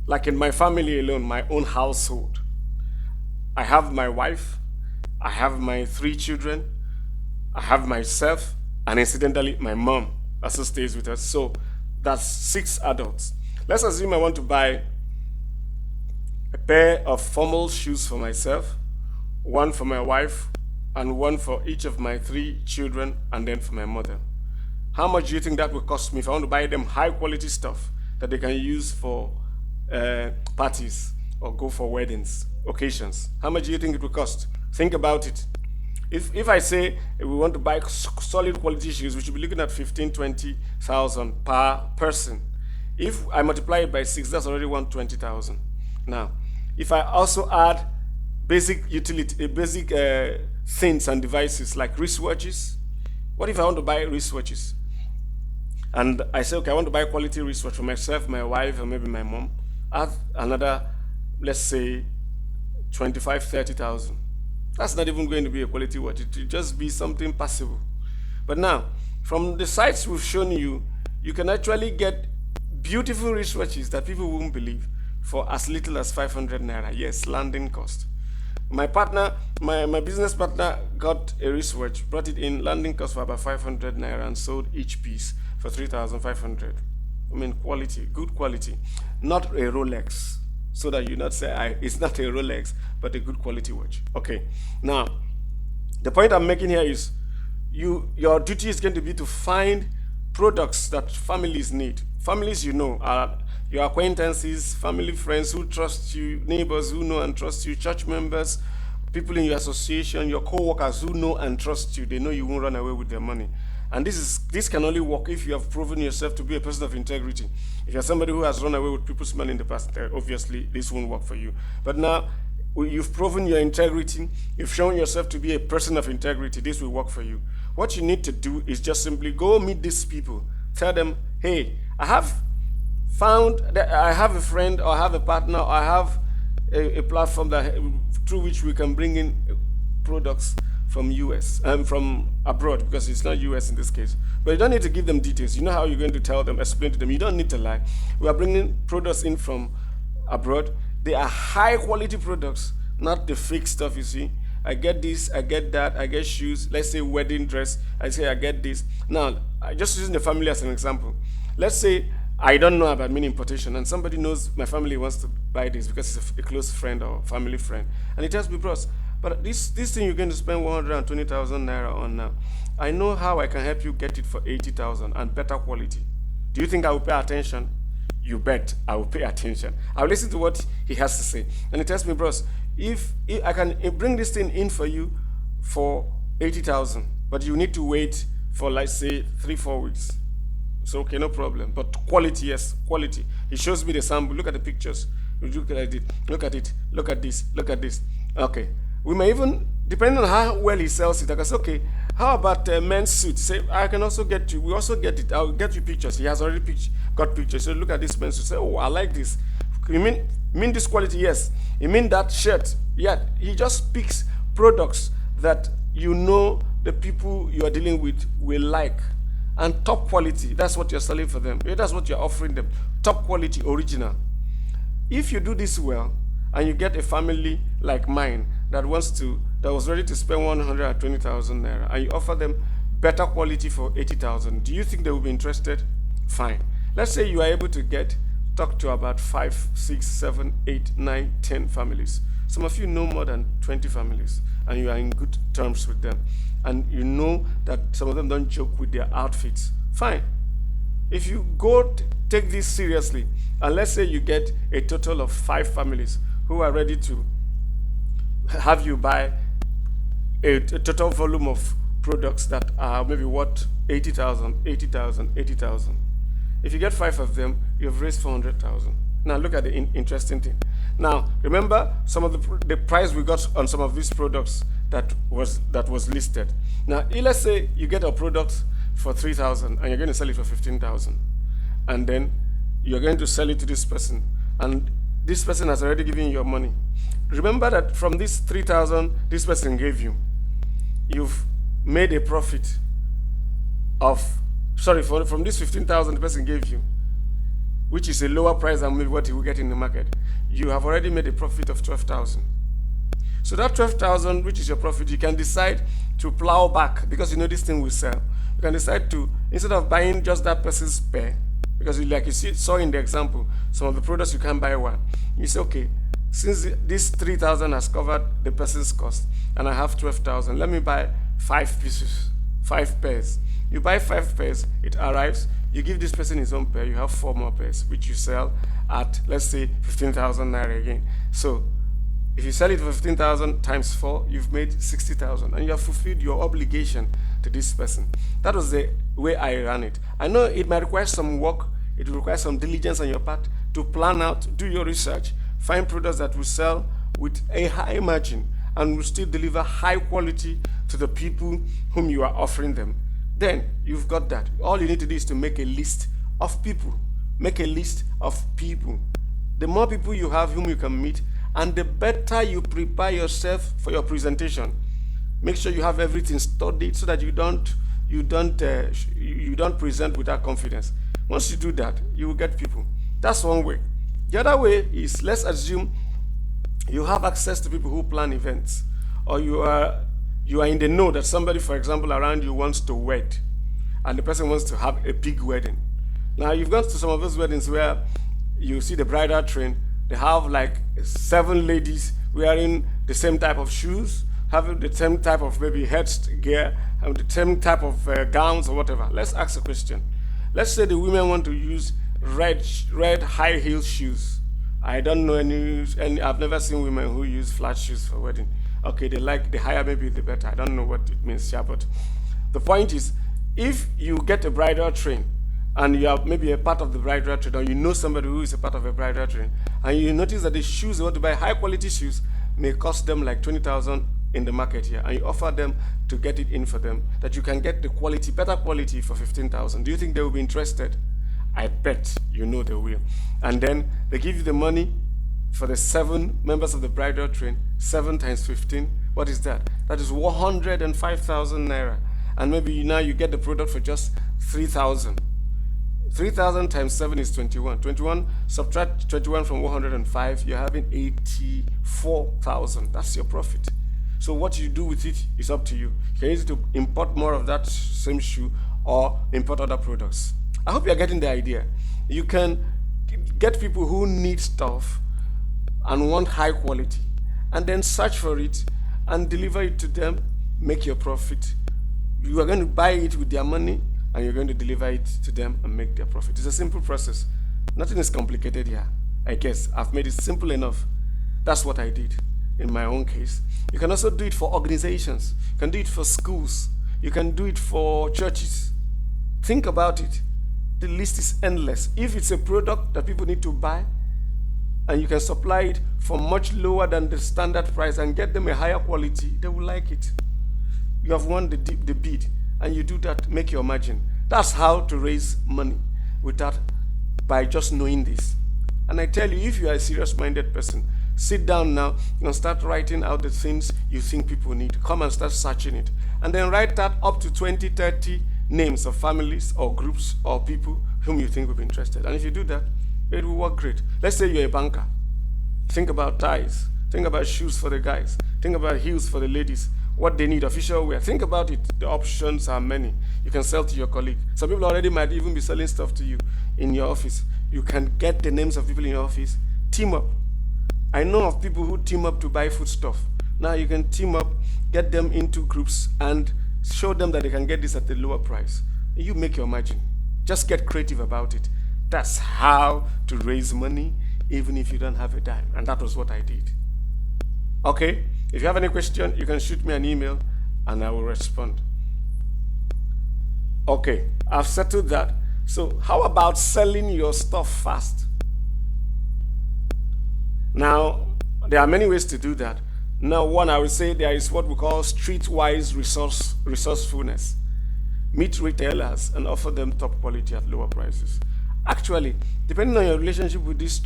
Speaker 1: like in my family alone, my own household. I have my wife, I have my 3 children, I have myself, and incidentally, my mom also stays with us. So that's 6 adults. Let's assume I want to buy a pair of formal shoes for myself, 1 for my wife, and 1 for each of my 3 children, and then for my mother. How much do you think that will cost me if I want to buy them high quality stuff that they can use for parties or go for weddings, occasions? How much do you think it will cost? Think about it. If I say we want to buy solid quality shoes, we should be looking at 15,000, 20,000 per person. If I multiply it by 6, that's already 120,000. Now, if I also add basic utility, basic things and devices like wristwatches, what if I want to buy wristwatches? And I say, okay, I want to buy quality wristwatch for myself, my wife, and maybe my mom. Add another, let's say, 25,000, 30,000. That's not even going to be a quality watch. It will just be something passable. But now, from the sites we've shown you, you can actually get beautiful wristwatches that people won't believe for as little as 500 naira. Yes, landing cost. My partner, my business partner got a wristwatch, brought it in, landing cost for about 500 naira, and sold each piece for 3,500. I mean, quality, good quality, not a Rolex, so that you not say it's not a Rolex, but a good quality watch. Okay, now the point I'm making here is your duty is going to be to find products that families need. Families, you know, are your acquaintances, family, friends who trust you, neighbors who know and trust you, church members, people in your association, your co-workers who know and trust you. They know you won't run away with their money. And this can only work if you have proven yourself to be a person of integrity. If you're somebody who has run away with people's money in the past, obviously this won't work for you. But now you've proven your integrity, you've shown yourself to be a person of integrity, this will work for you. What you need to do is just simply go meet these people. Tell them, hey, I have found that I have a friend, or I have a partner, or I have a platform that through which we can bring in products from US and from abroad, because it's not US in this case. But you don't need to give them details. You know how you're going to tell them, explain to them. You don't need to lie. We are bringing products in from abroad. They are high quality products, not the fake stuff you see. I get this, I get that, I get shoes. Let's say wedding dress. I say I get this. Now, I just using the family as an example. Let's say I don't know about mini importation, and somebody knows my family wants to buy this because it's a close friend or family friend, and he tells me, bros, but this thing you're going to spend 120,000 naira on now, I know how I can help you get it for 80,000 and better quality. Do you think I will pay attention? You bet I will pay attention. I'll listen to what he has to say, and he tells me, bros, if I can bring this thing in for you for 80,000, but you need to wait for, like, say 3-4 weeks. So okay, no problem. But quality, yes, quality. He shows me the sample. Look at the pictures. Look at it. Look at it. Look at this. Look at this. Okay. We may even, depending on how well he sells it, I can say, okay, how about men's suit? Say, I can also get you. We also get it. I'll get you pictures. He has already got pictures. So look at this men's suit. Say, oh, I like this. You mean this quality? Yes. You mean that shirt? Yeah. He just picks products that you know the people you are dealing with will like. And top quality, that's what you're selling for them. That's what you're offering them. Top quality, original. If you do this well, and you get a family like mine that was ready to spend 120,000 naira, and you offer them better quality for 80,000, do you think they will be interested? Fine. Let's say you are able to talk to about 5, 6, 7, 8, 9, 10 families. Some of you know more than 20 families, and you are in good terms with them, and you know that some of them don't joke with their outfits. Fine. If you take this seriously, and let's say you get a total of 5 families who are ready to have you buy a total volume of products that are maybe worth 80,000, 80,000, 80,000. If you get 5 of them, you've raised 400,000. Now look at the interesting thing. Now remember some of the price we got on some of these products that was listed. Now let's say you get a product for 3,000 and you're going to sell it for 15,000, and then you're going to sell it to this person, and this person has already given you your money. Remember that from this 3,000 this person gave you, you've made a profit of, from this 15,000 the person gave you, which is a lower price than maybe what you will get in the market. You have already made a profit of 12,000. So that 12,000, which is your profit, you can decide to plow back, because you know this thing will sell. You can decide to, instead of buying just that person's pair, because like you saw in the example, some of the products you can't buy one. You say, okay, since this 3,000 has covered the person's cost, and I have 12,000, let me buy 5 pieces, 5 pairs. You buy 5 pairs, it arrives, you give this person his own pair, you have 4 more pairs, which you sell at, let's say, 15,000 naira again. So if you sell it for 15,000 times 4, you've made 60,000, and you have fulfilled your obligation to this person. That was the way I ran it. I know it might require some work, it will require some diligence on your part to plan out, do your research, find products that will sell with a high margin and will still deliver high quality to the people whom you are offering them. Then you've got that. All you need to do is to make a list of people. Make a list of people. The more people you have whom you can meet, and the better you prepare yourself for your presentation. Make sure you have everything studied so that you don't present without confidence. Once you do that, you will get people. That's one way. The other way is, let's assume you have access to people who plan events, or you are in the know that somebody, for example, around you wants to wed, and the person wants to have a big wedding. Now, you've gone to some of those weddings where you see the bridal train, they have like 7 ladies wearing the same type of shoes, having the same type of maybe headgear, and the same type of gowns or whatever. Let's ask a question. Let's say the women want to use red high heel shoes. I don't know any. I've never seen women who use flat shoes for wedding. Okay, they like the higher, maybe the better. I don't know what it means here, but the point is, if you get a bridal train and you are maybe a part of the bridal train, or you know somebody who is a part of a bridal train, and you notice that the shoes they want to buy, high quality shoes, may cost them like 20,000 in the market here, and you offer them to get it in for them, that you can get the quality, better quality for 15,000. Do you think they will be interested? I bet you know they will. And then they give you the money for the 7 members of the bridal train. 7 times 15, what is that? That is 105,000 naira. And maybe now you get the product for just 3,000. 3,000 times 7 is 21. 21, subtract 21 from 105, you're having 84,000. That's your profit. So what you do with it is up to you. You can use it to import more of that same shoe or import other products. I hope you're getting the idea. You can get people who need stuff and want high quality, and then search for it and deliver it to them, make your profit. You are going to buy it with their money, and you're going to deliver it to them and make their profit. It's a simple process. Nothing is complicated here. I guess I've made it simple enough. That's what I did in my own case. You can also do it for organizations. You can do it for schools. You can do it for churches. Think about it. The list is endless. If it's a product that people need to buy, and you can supply it for much lower than the standard price and get them a higher quality, they will like it. You have won the bid, and you do that, make your margin. That's how to raise money by just knowing this. And I tell you, if you are a serious-minded person, sit down now and start writing out the things you think people need. Come and start searching it. And then write that up to 20, 30 names of families or groups or people whom you think will be interested. And if you do that, it will work great. Let's say you're a banker. Think about ties. Think about shoes for the guys. Think about heels for the ladies. What they need, official wear. Think about it. The options are many. You can sell to your colleague. Some people already might even be selling stuff to you in your office. You can get the names of people in your office. Team up. I know of people who team up to buy food stuff. Now you can team up, get them into groups, and show them that they can get this at a lower price. You make your margin. Just get creative about it. That's how to raise money, even if you don't have a dime. And that was what I did. Okay? If you have any question, you can shoot me an email, and I will respond. Okay, I've settled that. So how about selling your stuff fast? Now, there are many ways to do that. Now, one, I would say there is what we call streetwise resourcefulness. Meet retailers and offer them top quality at lower prices. Actually, depending on your relationship with these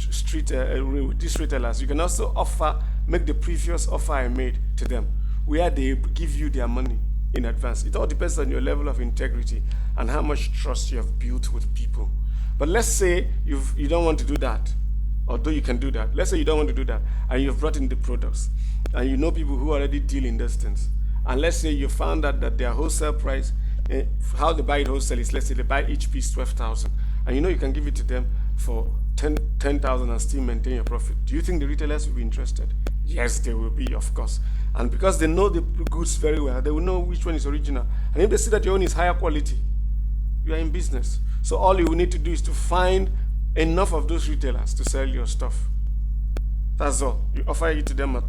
Speaker 1: retailers, you can also make the previous offer I made to them, where they give you their money in advance. It all depends on your level of integrity and how much trust you have built with people. But let's say you don't want to do that, although you can do that. Let's say you don't want to do that, and you've brought in the products, and you know people who already deal in those things. And let's say you found out that their wholesale price, how they buy it wholesale is, let's say they buy each piece 12,000, and you know you can give it to them for 10,000 and still maintain your profit. Do you think the retailers will be interested? Yes, they will be, of course. And because they know the goods very well, they will know which one is original. And if they see that your own is higher quality, you are in business. So all you will need to do is to find enough of those retailers to sell your stuff. That's all. You offer it to them at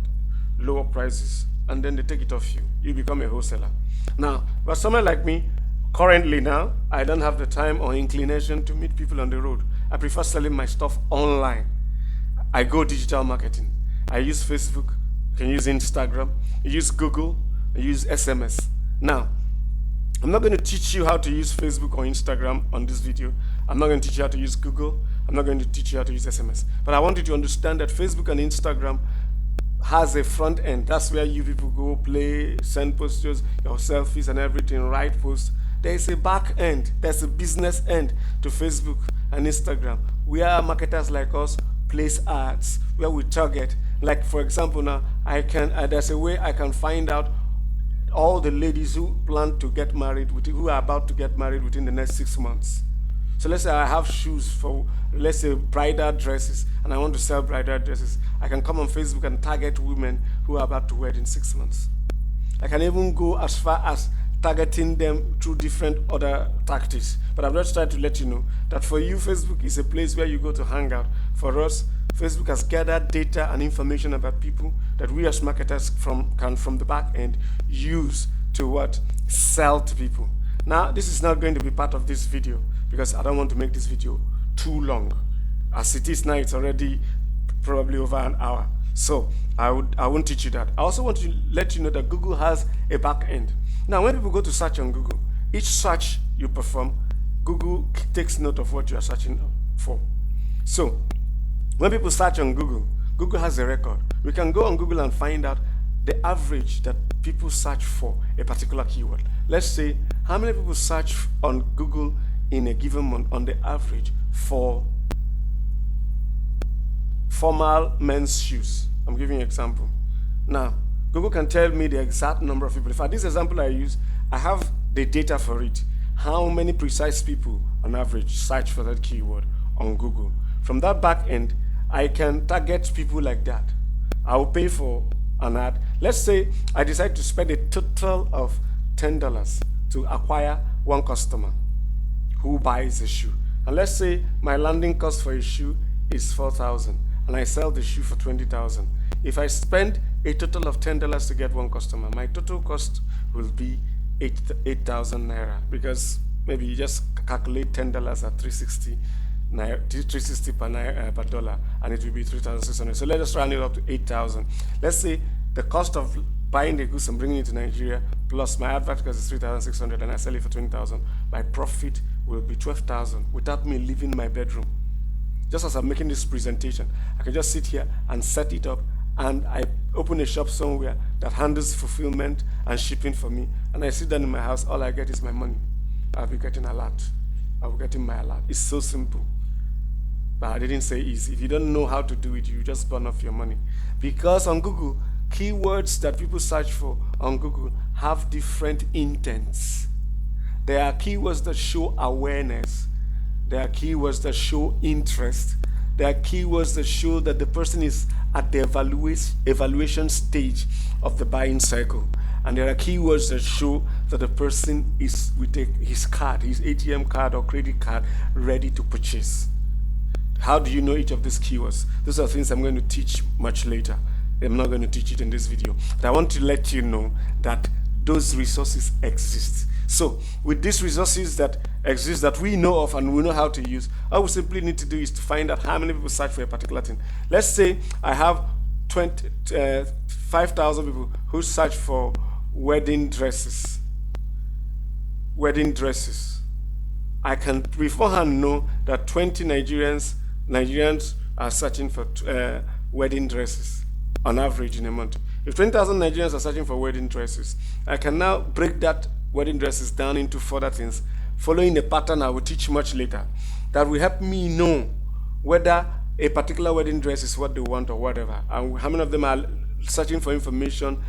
Speaker 1: lower prices, and then they take it off you. You become a wholesaler. Now, for someone like me, currently now, I don't have the time or inclination to meet people on the road. I prefer selling my stuff online. I go digital marketing. I use Facebook, I can use Instagram, I use Google, I use SMS. Now, I'm not going to teach you how to use Facebook or Instagram on this video. I'm not going to teach you how to use Google. I'm not going to teach you how to use SMS. But I want you to understand that Facebook and Instagram has a front end. That's where you people go play, send posters, your selfies and everything, write posts. There is a back end. There's a business end to Facebook and Instagram, where marketers like us place ads, where we target. Like, for example, now there's a way I can find out all the ladies who plan to get married, who are about to get married within the next 6 months. So let's say I have shoes for, let's say, bridal dresses, and I want to sell bridal dresses. I can come on Facebook and target women who are about to wed in 6 months. I can even go as far as targeting them through different other tactics. But I'm just trying to let you know that for you, Facebook is a place where you go to hang out. For us, Facebook has gathered data and information about people that we as marketers can from the back end use to sell to people. Now, this is not going to be part of this video because I don't want to make this video too long. As it is now, it's already probably over an hour. So I won't teach you that. I also want to let you know that Google has a back end. Now, when people go to search on Google, each search you perform, Google takes note of what you are searching for. So when people search on Google, Google has a record. We can go on Google and find out the average that people search for a particular keyword. Let's say, how many people search on Google in a given month on the average for formal men's shoes? I'm giving you an example. Now, Google can tell me the exact number of people. In fact, this example I use, I have the data for it. How many precise people on average search for that keyword on Google. From that back end, I can target people like that. I'll pay for an ad. Let's say I decide to spend a total of $10 to acquire one customer who buys a shoe. And let's say my landing cost for a shoe is $4,000 and I sell the shoe for $20,000. If I spend a total of $10 to get one customer, my total cost will be 8,000 naira, because maybe you just calculate $10 at 360 naira, 360 per dollar, and it will be 3,600. So let's just round it up to 8,000. Let's say the cost of buying the goods and bringing it to Nigeria plus my advert cost is 3,600, and I sell it for 20,000. My profit will be 12,000 without me leaving my bedroom. Just as I'm making this presentation, I can just sit here and set it up, and I open a shop somewhere that handles fulfillment and shipping for me, and I sit down in my house. All I get is my money. I'll be getting a lot. I'll be getting my alert. It's so simple. But I didn't say easy. If you don't know how to do it, you just burn off your money. Because on Google, keywords that people search for on Google have different intents. There are keywords that show awareness. There are keywords that show interest. There are keywords that show that the person is at the evaluation stage of the buying cycle. And there are keywords that show that the person is with his card, his ATM card or credit card, ready to purchase. How do you know each of these keywords? Those are things I'm going to teach much later. I'm not going to teach it in this video. But I want to let you know that those resources exist. So with these resources that exist, that we know of and we know how to use, all we simply need to do is to find out how many people search for a particular thing. Let's say I have 5,000 people who search for wedding dresses. Wedding dresses. I can beforehand know that 20 Nigerians are searching for wedding dresses on average in a month. If 20,000 Nigerians are searching for wedding dresses, I can now break that wedding dresses down into further things, following a pattern I will teach much later, that will help me know whether a particular wedding dress is what they want or whatever, and how many of them are searching for information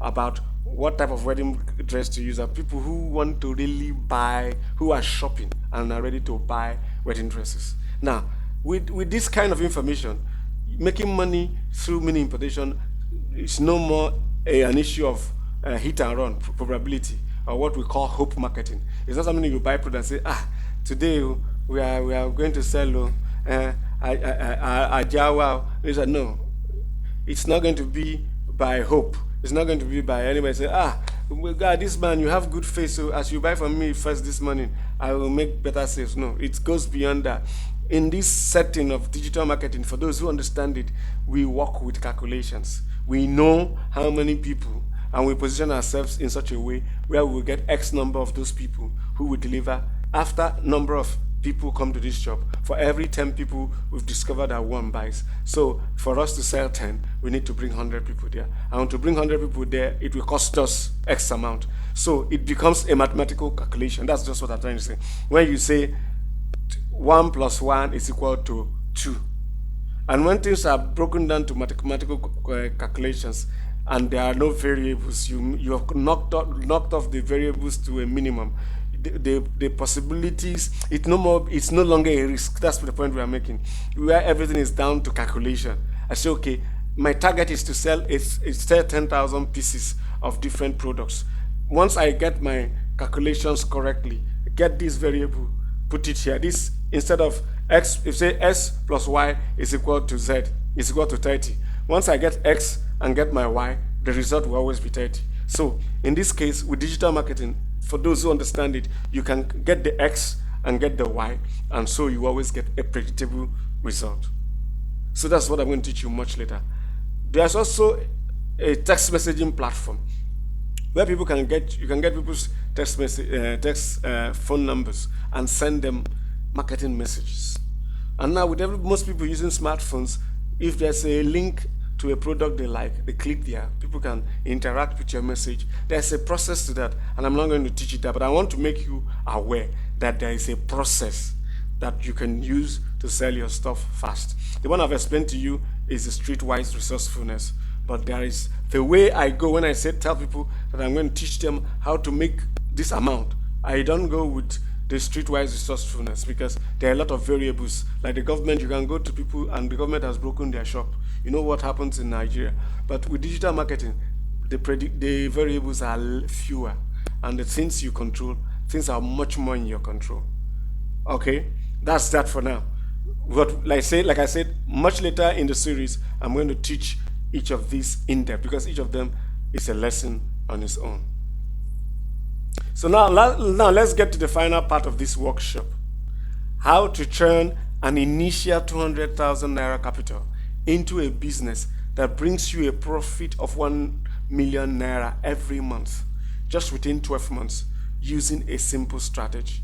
Speaker 1: about what type of wedding dress to use. Are people who want to really buy, who are shopping and are ready to buy wedding dresses. Now, with this kind of information, making money through mini importation is no more an issue of hit and run probability, or what we call hope marketing. It's not something you buy product and say, today we are going to sell Ajawa. No, it's not going to be by hope. It's not going to be by anybody say, God, this man, you have good faith, so as you buy from me first this morning, I will make better sales. No, it goes beyond that. In this setting of digital marketing, for those who understand it, we work with calculations. We know how many people, and we position ourselves in such a way where we will get X number of those people who will deliver. After number of people come to this shop, for every 10 people we've discovered that one buys. So for us to sell 10, we need to bring 100 people there. And to bring 100 people there, it will cost us X amount. So it becomes a mathematical calculation. That's just what I'm trying to say. When you say 1 plus 1 is equal to 2. And when things are broken down to mathematical calculations and there are no variables, you have knocked off the variables to a minimum. The possibilities, it's no longer a risk. That's the point we are making, where everything is down to calculation. I say, okay, my target is to sell 10,000 pieces of different products. Once I get my calculations correctly, get this variable, put it here. This, instead of x, if say s plus y is equal to z, is equal to 30. Once I get x and get my y, the result will always be 30. So in this case, with digital marketing, for those who understand it, you can get the x and get the y, and so you always get a predictable result. So that's what I'm going to teach you much later. There's also a text messaging platform where people can get people's text phone numbers and send them marketing messages. And now with most people using smartphones, if there's a link to a product they like, they click there, people can interact with your message. There's a process to that, and I'm not going to teach it that, but I want to make you aware that there is a process that you can use to sell your stuff fast. The one I've explained to you is the streetwise resourcefulness, but there is the way I go when I tell people that I'm going to teach them how to make this amount. I don't go with the streetwise resourcefulness, because there are a lot of variables. Like the government, you can go to people and the government has broken their shop. You know what happens in Nigeria. But with digital marketing, the variables are fewer, and the things you control, things are much more in your control. Okay, that's that for now. What, like I said, much later in the series, I'm going to teach each of these in depth, because each of them is a lesson on its own. So now let's get to the final part of this workshop. How to turn an initial 200,000 naira capital into a business that brings you a profit of 1 million naira every month, just within 12 months, using a simple strategy.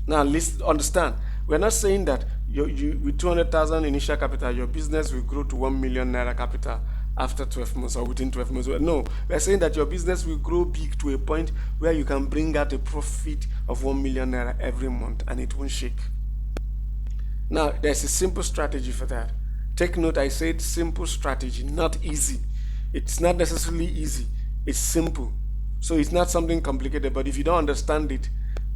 Speaker 1: Now, understand, we're not saying that with 200,000 initial capital, your business will grow to 1 million naira capital after 12 months or within 12 months. No, we're saying that your business will grow big to a point where you can bring out a profit of 1 million naira every month and it won't shake. Now, there's a simple strategy for that. Take note, I said simple strategy, not easy. It's not necessarily easy, it's simple. So it's not something complicated, but if you don't understand it,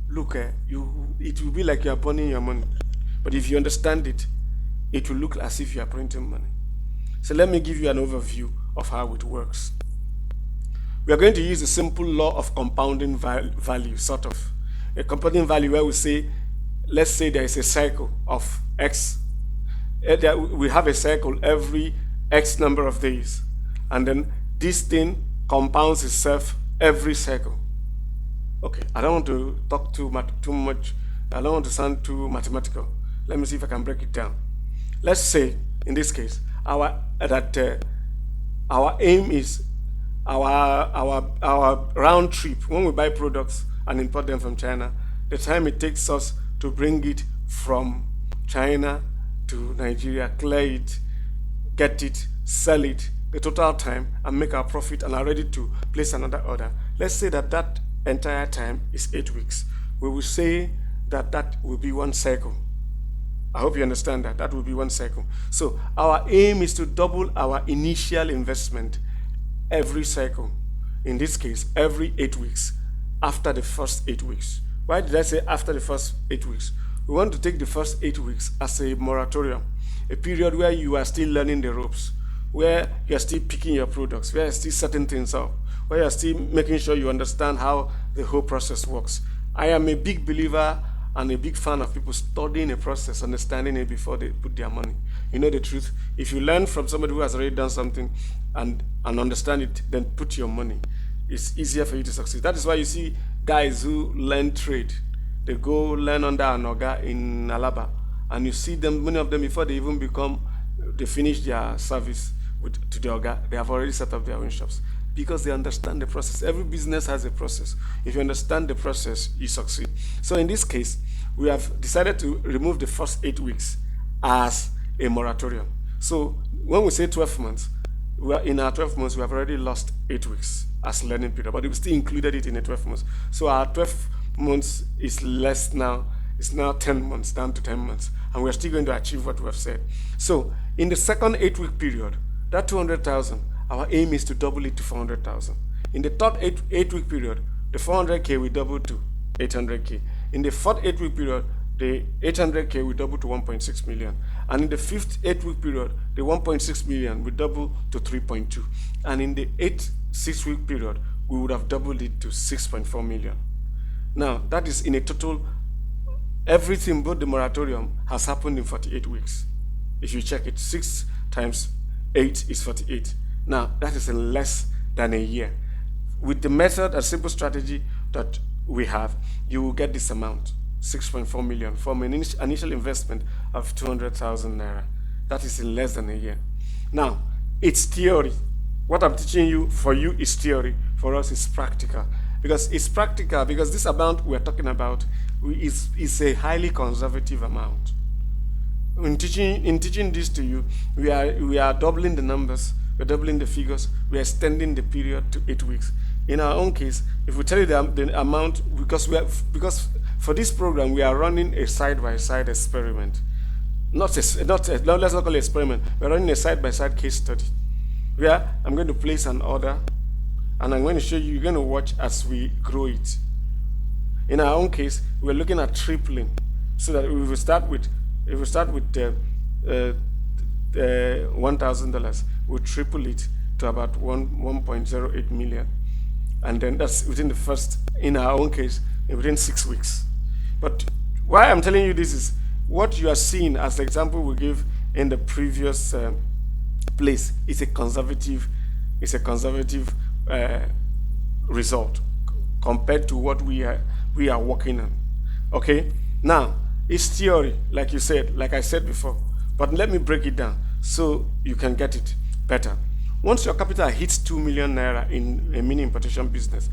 Speaker 1: look, it will be like you are burning your money. But if you understand it, it will look as if you are printing money. So let me give you an overview of how it works. We are going to use a simple law of compounding value, sort of. A compounding value where we say, let's say there is a cycle of X. We have a cycle every X number of days. And then this thing compounds itself every cycle. Okay, I don't want to talk too much. I don't want to sound too mathematical. Let me see if I can break it down. Let's say, in this case, our aim is our round trip when we buy products and import them from China, the time it takes us to bring it from China to Nigeria, clear it, get it, sell it, the total time, and make our profit and are ready to place another order. Let's say that entire time is 8 weeks. We will say that will be one cycle. I hope you understand that. That will be one cycle. So our aim is to double our initial investment every cycle. In this case, every 8 weeks after the first 8 weeks. Why did I say after the first 8 weeks? We want to take the first 8 weeks as a moratorium, a period where you are still learning the ropes, where you are still picking your products, where you are still setting things up, where you are still making sure you understand how the whole process works. I am a big believer and a big fan of people studying a process, understanding it before they put their money. You know the truth. If you learn from somebody who has already done something and understand it, then put your money. It's easier for you to succeed. That is why you see guys who learn trade. They go learn under an oga in Alaba, and you see them, many of them, before they even they finish their service to the oga, they have already set up their own shops, because they understand the process. Every business has a process. If you understand the process, you succeed. So in this case, we have decided to remove the first 8 weeks as a moratorium. So when we say 12 months, in our 12 months, we have already lost 8 weeks as learning period, but we still included it in the 12 months. So our 12 months is less now. It's now 10 months, down to 10 months, and we're still going to achieve what we have said. So in the second 8-week period, that 200,000, our aim is to double it to 400,000. In the third 8-week period, the 400K will double to 800K. In the fourth 8-week period, the 800K will double to 1.6 million. And in the fifth 8-week period, the 1.6 million will double to 3.2. And in the 6-week period, we would have doubled it to 6.4 million. Now, that is in a total, everything but the moratorium has happened in 48 weeks. If you check it, 6 times 8 is 48. Now, that is in less than a year. With the method and simple strategy that we have, you will get this amount, 6.4 million, from an initial investment of 200,000 naira. That is in less than a year. Now, it's theory. What I'm teaching you, for you, is theory. For us, it's practical. Because it's practical, because this amount we're talking about is a highly conservative amount. In teaching this to you, we are doubling the numbers, we're doubling the figures, we're extending the period to 8 weeks. In our own case, if we tell you the amount, because for this program we are running a side-by-side experiment. Let's not call it experiment. We're running a side-by-side case study where I'm going to place an order and I'm going to show you, you're going to watch as we grow it. In our own case, we're looking at tripling, so that we will start with, if we start with $1,000, we'll triple it to about 1.08 million, and then that's within the first, in our own case, within 6 weeks. But why I'm telling you this is what you are seeing as the example we gave in the previous place is a conservative, result compared to what we are working on. Okay, now it's theory, like you said, like I said before, but let me break it down so you can get it better. Once your capital hits 2 million naira in a mini importation business,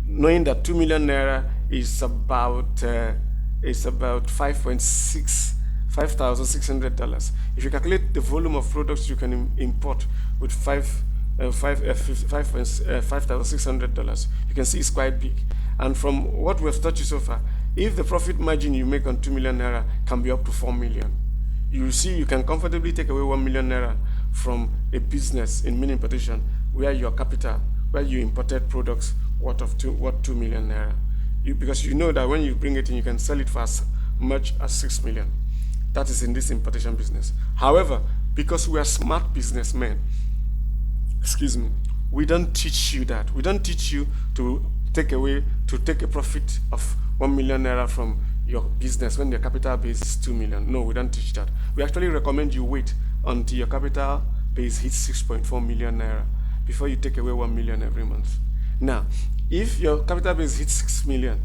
Speaker 1: knowing that 2 million naira is about $5,600. If you calculate the volume of products you can import with $5,600, you can see it's quite big. And from what we've taught you so far, if the profit margin you make on 2 million naira can be up to 4 million, you see you can comfortably take away 1 million naira from a business in mini importation where your capital, where you imported products worth 2 million naira. Because you know that when you bring it in, you can sell it for as much as 6 million. That is in this importation business. However, because we are smart businessmen, we don't teach you that. We don't teach you to take a profit of 1 million naira from your business when your capital base is 2 million. No, we don't teach that. We actually recommend you wait until your capital base hits 6.4 million naira before you take away 1 million every month. Now, if your capital base hits 6 million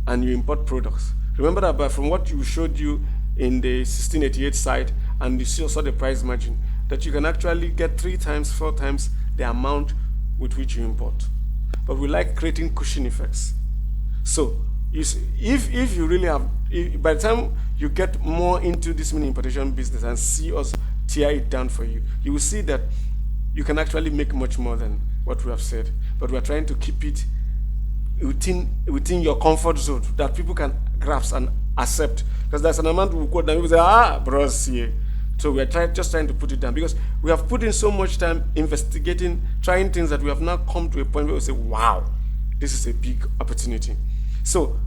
Speaker 1: and you import products, remember that from what you showed you in the 1688 site, and you saw the price margin, that you can actually get 3 times, 4 times the amount with which you import. But we like creating cushion effects. So if you really have, by the time you get more into this mini importation business and see us tear it down for you, you will see that you can actually make much more than what we have said. But we are trying to keep it within your comfort zone that people can grasp and accept. Because there's an amount we quote and people say, bros, yeah. So we are just trying to put it down because we have put in so much time investigating, trying things that we have now come to a point where we say, wow, this is a big opportunity. So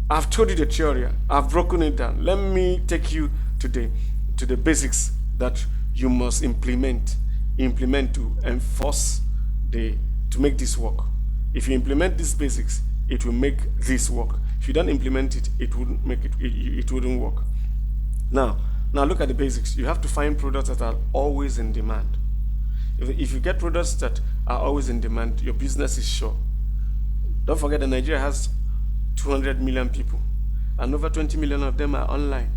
Speaker 1: I've told you the theory, I've broken it down. Let me take you today to the basics that you must implement to enforce to make this work. If you implement these basics, it will make this work. If you don't implement it, it wouldn't make it. It wouldn't work. Now look at the basics. You have to find products that are always in demand. If you get products that are always in demand, your business is sure. Don't forget that Nigeria has 200 million people, and over 20 million of them are online.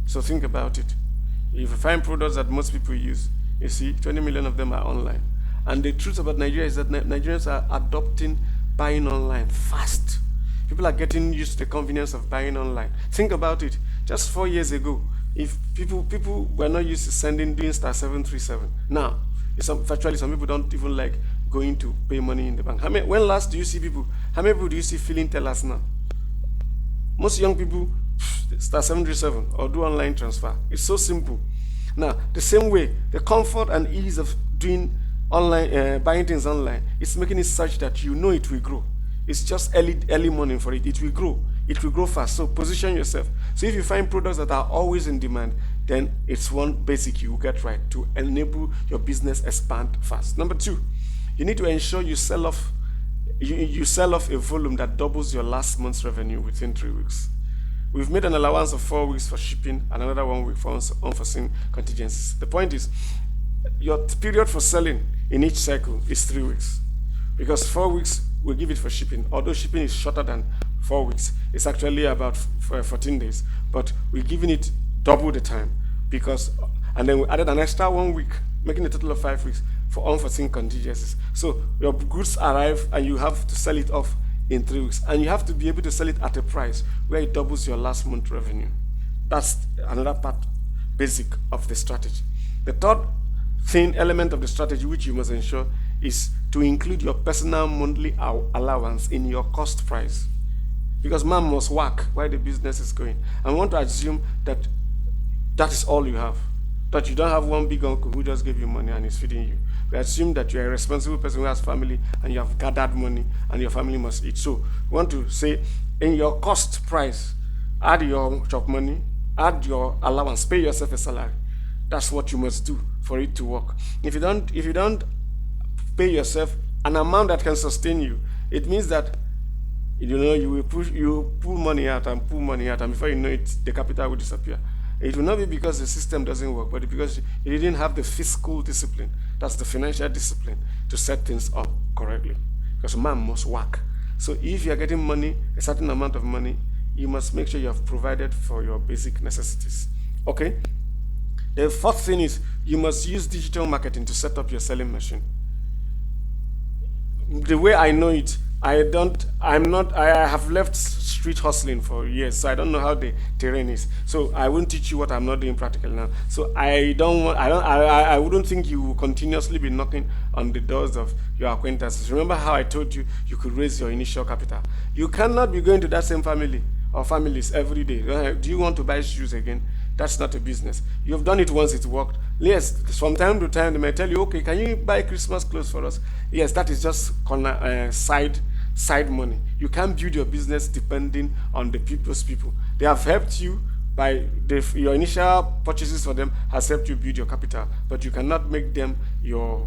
Speaker 1: So think about it. If you find products that most people use, you see 20 million of them are online. And the truth about Nigeria is that Nigerians are adopting buying online fast. People are getting used to the convenience of buying online. Think about it. Just 4 years ago, if people were not used to doing star 737. Now, virtually some people don't even like going to pay money in the bank. When last do you see people? How many people do you see filling tellers now? Most young people star 737 or do online transfer. It's so simple. Now, the same way, the comfort and ease of doing online, buying things online, it's making it such that you know it will grow. It's just early morning for it. It will grow. It will grow fast. So position yourself. So if you find products that are always in demand, then it's one basic you will get right to enable your business expand fast. Number 2, you need to ensure you sell off a volume that doubles your last month's revenue within 3 weeks. We've made an allowance of 4 weeks for shipping and another 1 week for unforeseen contingencies. The point is, your period for selling in each cycle is 3 weeks. Because 4 weeks we give it for shipping. Although shipping is shorter than 4 weeks, it's actually about 14 days. But we're giving it double the time and then we added an extra 1 week, making a total of 5 weeks for unforeseen contingencies. So your goods arrive and you have to sell it off in 3 weeks, and you have to be able to sell it at a price where it doubles your last month revenue. That's another basic of the strategy. The third element of the strategy which you must ensure is to include your personal monthly allowance in your cost price, because man must work while the business is going. I want to assume that is all you have. That you don't have one big uncle who just gave you money and is feeding you. We assume that you're a responsible person who has family and you have gathered money and your family must eat. So we want to say in your cost price, add your chop money, add your allowance, pay yourself a salary. That's what you must do for it to work. If you don't pay yourself an amount that can sustain you, it means that you pull money out and pull money out, and before you know it, the capital will disappear. It will not be because the system doesn't work, but because you didn't have the fiscal discipline, that's the financial discipline, to set things up correctly. Because man must work. So if you're getting money, a certain amount of money, you must make sure you have provided for your basic necessities. Okay? The fourth thing is you must use digital marketing to set up your selling machine. The way I know it, I have left street hustling for years, so I don't know how the terrain is. So I won't teach you what I'm not doing practically now. So I wouldn't think you will continuously be knocking on the doors of your acquaintances. Remember how I told you you could raise your initial capital. You cannot be going to that same family or families every day. Do you want to buy shoes again? That's not a business. You've done it once, it worked. Yes, from time to time they may tell you, okay, can you buy Christmas clothes for us? Yes, that is just side money. You can't build your business depending on those people. They have helped you by your initial purchases for them has helped you build your capital, but you cannot make them your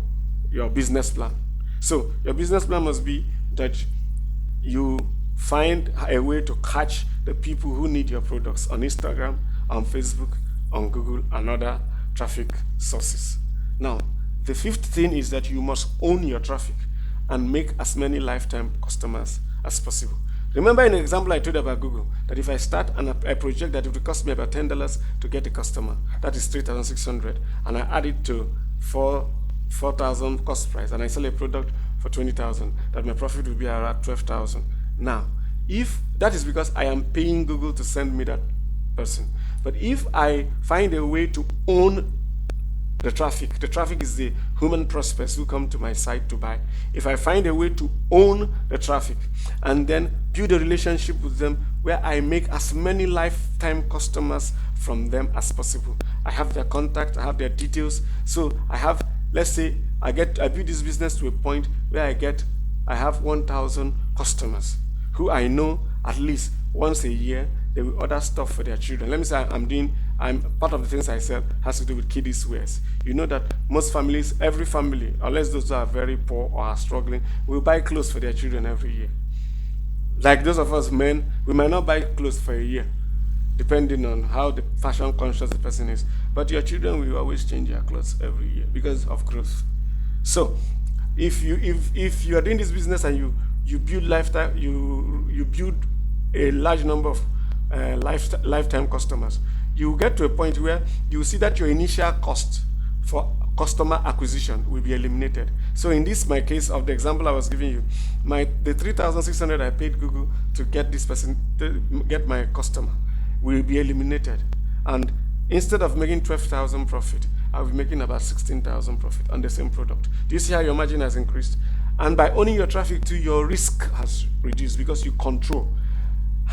Speaker 1: business plan. So your business plan must be that you find a way to catch the people who need your products on Instagram, on Facebook, on Google, and other traffic sources. Now, the fifth thing is that you must own your traffic and make as many lifetime customers as possible. Remember in the example I told about Google, that if I start a project that it will cost me about $10 to get a customer, that is $3,600, and I add it to 4,000 cost price, and I sell a product for 20,000, that my profit will be around 12,000. Now, if that is because I am paying Google to send me that person. But if I find a way to own the traffic is the human prospects who come to my site to buy. If I find a way to own the traffic and then build a relationship with them where I make as many lifetime customers from them as possible. I have their contact, I have their details. So I have, let's say, I build this business to a point where I have 1,000 customers who I know at least once a year they will order stuff for their children. Let me say I'm part of the things I sell has to do with kiddies wears. You know that most families, every family, unless those who are very poor or are struggling, will buy clothes for their children every year. Like those of us men, we might not buy clothes for a year, depending on how the fashion conscious the person is. But your children will always change their clothes every year because of growth. So if you are doing this business and you build lifetime, you build a large number of lifetime customers, you get to a point where you see that your initial cost for customer acquisition will be eliminated. So in this, my case of the example I was giving you, the 3,600 I paid Google to get this person, to get my customer, will be eliminated. And instead of making 12,000 profit, I'll be making about 16,000 profit on the same product. Do you see how your margin has increased? And by owning your traffic too, your risk has reduced because you control.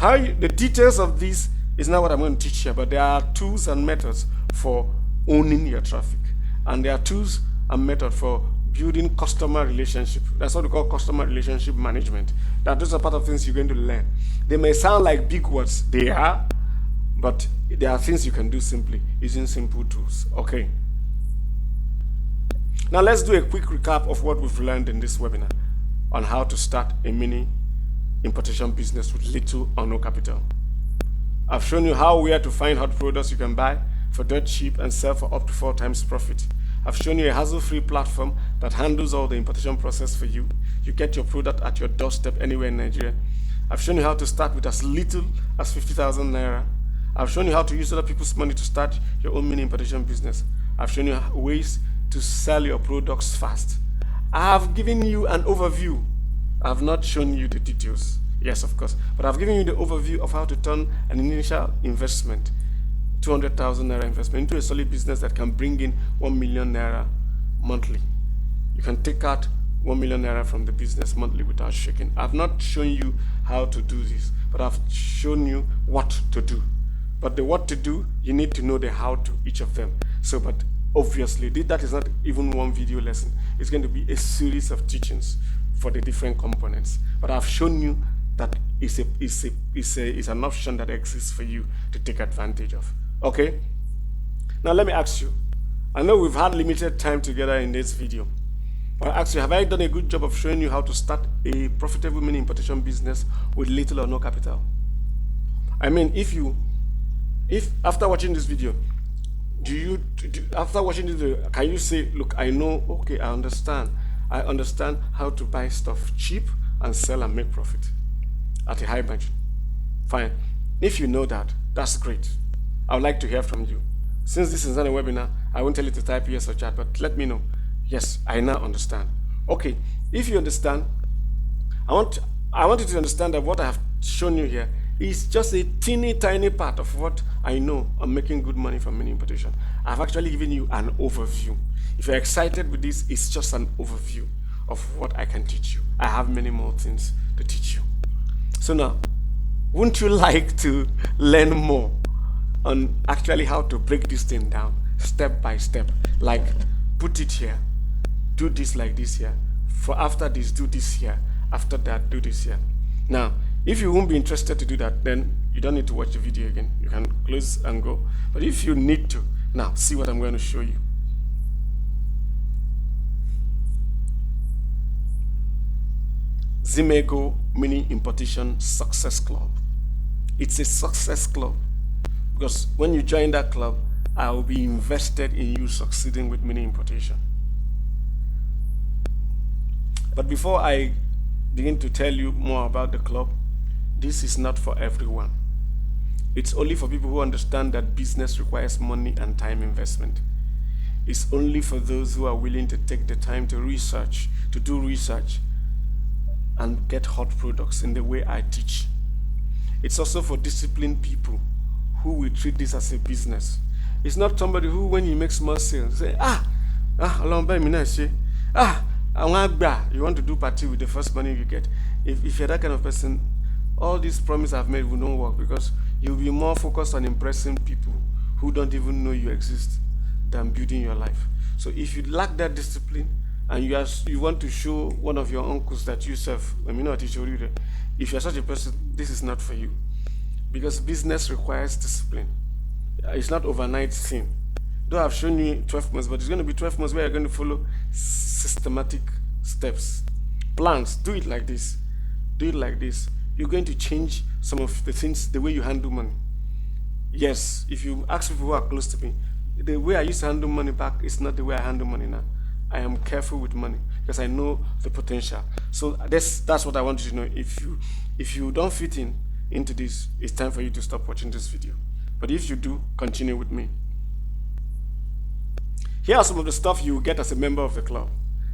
Speaker 1: The details of this is not what I'm going to teach you, but there are tools and methods for owning your traffic. And there are tools and methods for building customer relationship. That's what we call customer relationship management. Those are part of things you're going to learn. They may sound like big words. They are, but there are things you can do simply using simple tools. Okay. Now let's do a quick recap of what we've learned in this webinar on how to start a mini importation business with little or no capital. I've shown you where to find hot products you can buy for dirt cheap and sell for up to 4 times profit. I've shown you a hassle-free platform that handles all the importation process for you. You get your product at your doorstep anywhere in Nigeria. I've shown you how to start with as little as 50,000 naira. I've shown you how to use other people's money to start your own mini importation business. I've shown you ways to sell your products fast. I have given you an overview. I have not shown you the details. Yes, of course. But I've given you the overview of how to turn an initial investment, 200,000 naira investment, into a solid business that can bring in 1 million naira monthly. You can take out 1 million naira from the business monthly without shaking. I've not shown you how to do this, but I've shown you what to do. But the what to do, you need to know the how to, each of them. So, but obviously, that is not even one video lesson. It's going to be a series of teachings for the different components. But I've shown you that it's an option that exists for you to take advantage of. Okay? Now let me ask you. I know we've had limited time together in this video. But I ask you, have I done a good job of showing you how to start a profitable mini importation business with little or no capital? I mean, if after watching this video, after watching this video, can you say, look, I know, okay, I understand how to buy stuff cheap and sell and make profit at a high margin? Fine. If you know that, that's great. I would like to hear from you. Since this is not a webinar, I won't tell you to type yes or chat, but let me know. Yes, I now understand. Okay, if you understand, I want you to understand that what I have shown you here is just a teeny tiny part of what I know I'm making good money from mini importation. I've actually given you an overview. If you're excited with this, it's just an overview of what I can teach you. I have many more things to teach you. So now, wouldn't you like to learn more on actually how to break this thing down step by step? Like, put it here, do this like this here, for after this, do this here, after that, do this here. Now, if you won't be interested to do that, then you don't need to watch the video again. You can close and go. But if you need to, now see what I'm going to show you. Zimego Mini Importation Success Club. It's a success club because when you join that club, I will be invested in you succeeding with mini importation. But before I begin to tell you more about the club, this is not for everyone. It's only for people who understand that business requires money and time investment. It's only for those who are willing to take the time to do research, and get hot products in the way I teach. It's also for disciplined people who will treat this as a business. It's not somebody who, when he makes small sales, say, you want to do party with the first money you get. If you're that kind of person, all these promises I've made will not work, because you'll be more focused on impressing people who don't even know you exist than building your life. So if you lack that discipline and you want to show one of your uncles that you serve, if you're such a person, this is not for you, because business requires discipline. It's not overnight thing. Though I've shown you 12 months, but it's going to be 12 months where you're going to follow systematic steps, plans. Do it like this. Do it like this. You're going to change some of the things, the way you handle money. Yes, if you ask people who are close to me, the way I used to handle money back is not the way I handle money now. I am careful with money because I know the potential. So that's what I want you to know. If you don't fit into this, it's time for you to stop watching this video. But if you do, continue with me. Here are some of the stuff you will get as a member of the club.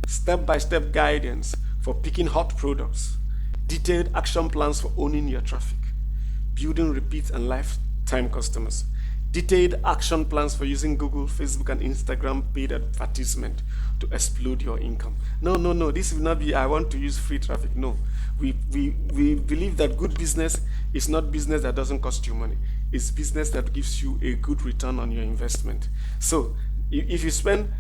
Speaker 1: Step-by-step guidance for picking hot products, detailed action plans for owning your traffic, building repeat and lifetime customers, detailed action plans for using Google, Facebook, and Instagram paid advertisement to explode your income. No, this will not be, I want to use free traffic. No, we believe that good business is not business that doesn't cost you money. It's business that gives you a good return on your investment. So if you spend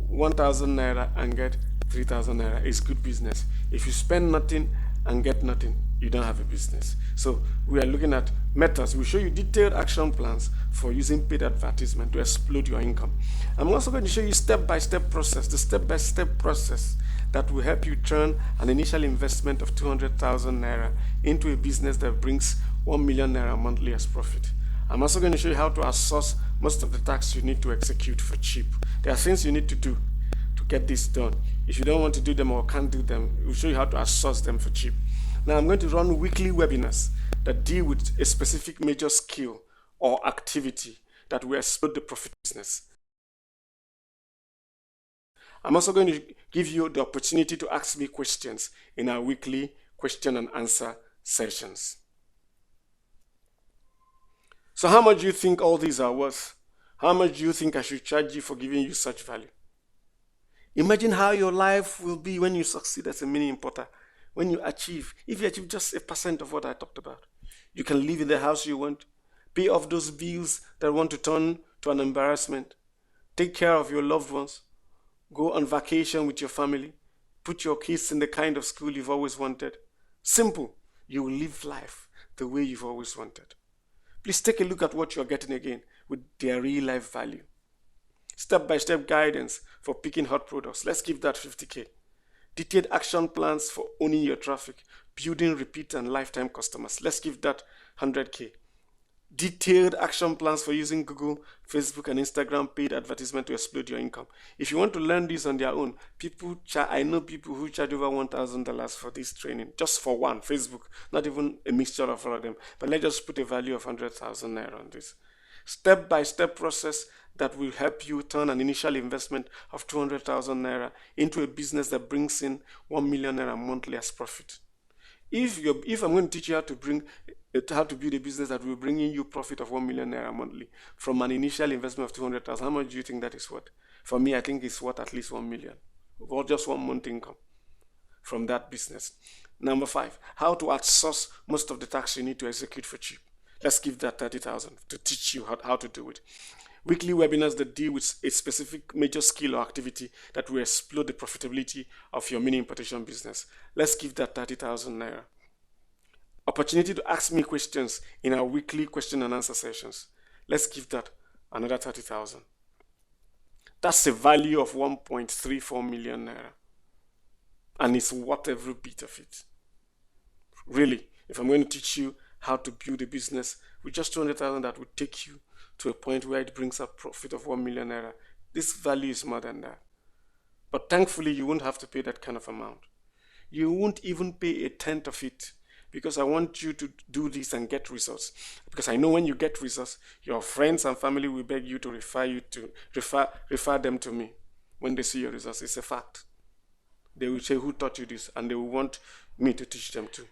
Speaker 1: 1,000 naira and get 3,000 naira, it's good business. If you spend nothing and get nothing, you don't have a business. So we are looking at methods. We'll show you detailed action plans for using paid advertisement to explode your income. I'm also going to show you step-by-step process, the step-by-step process that will help you turn an initial investment of 200,000 naira into a business that brings 1 million naira monthly as profit. I'm also going to show you how to outsource most of the tasks you need to execute for cheap. There are things you need to do to get this done. If you don't want to do them or can't do them, we'll show you how to outsource them for cheap. Now I'm going to run weekly webinars that deal with a specific major skill or activity that will explode the profit business. I'm also going to give you the opportunity to ask me questions in our weekly question and answer sessions. So how much do you think all these are worth? How much do you think I should charge you for giving you such value? Imagine how your life will be when you succeed as a mini importer. When you achieve, if you achieve just 1% of what I talked about, you can live in the house you want, pay off those bills that want to turn to an embarrassment, Take care of your loved ones. Go on vacation with your family. Put your kids in the kind of school you've always wanted. Simple. You will live life the way you've always wanted. Please take a look at what you're getting again with their real life value. Step-by-step guidance for picking hot products. Let's give that 50K. Detailed action plans for owning your traffic, building repeat and lifetime customers. Let's give that 100K. Detailed action plans for using Google, Facebook, and Instagram paid advertisement to explode your income. If you want to learn this on their own, I know people who charge over $1,000 for this training, just for one, Facebook, not even a mixture of all of them. But let's just put a value of 100,000 naira on this. Step-by-step process that will help you turn an initial investment of 200,000 naira into a business that brings in 1 million naira monthly as profit. If I'm going to teach you how to build a business that will bring in you profit of 1 million naira monthly from an initial investment of 200,000, how much do you think that is worth? For me, I think it's worth at least 1 million, or just 1 month income from that business. Number 5, how to outsource most of the tasks you need to execute for cheap. Let's give that 30,000 to teach you how to do it. Weekly webinars that deal with a specific major skill or activity that will explode the profitability of your mini importation business. Let's give that 30,000 naira. Opportunity to ask me questions in our weekly question and answer sessions. Let's give that another 30,000. That's a value of 1.34 million naira. And it's worth every bit of it. Really, if I'm going to teach you how to build a business with just 200,000 that would take you to a point where it brings a profit of 1 million naira, this value is more than that. But thankfully, you won't have to pay that kind of amount. You won't even pay a tenth of it, because I want you to do this and get results. Because I know when you get results, your friends and family will beg you to refer them to me when they see your results. It's a fact. They will say, who taught you this? And they will want me to teach them too.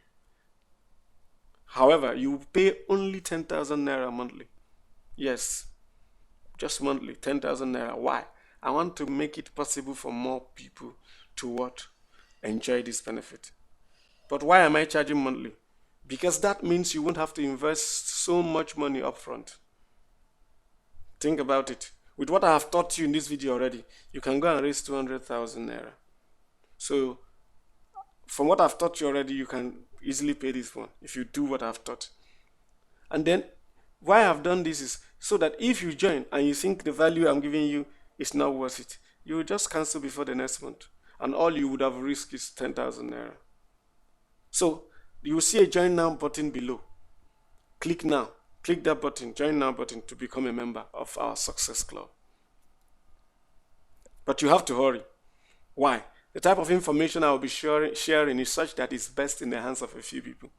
Speaker 1: However, you pay only 10,000 naira monthly. Yes, just monthly, 10,000 naira. Why? I want to make it possible for more people to what? Enjoy this benefit. But why am I charging monthly? Because that means you won't have to invest so much money upfront. Think about it. With what I have taught you in this video already, you can go and raise 200,000 naira. So, from what I've taught you already, you can easily pay this one if you do what I've taught. And then, why I've done this is so that if you join and you think the value I'm giving you is not worth it, you will just cancel before the next month. And all you would have risked is 10,000 naira. So, you will see a join now button below. Click now. Click that button, join now button, to become a member of our Success Club. But you have to hurry. Why? The type of information I will be sharing is such that it's best in the hands of a few people.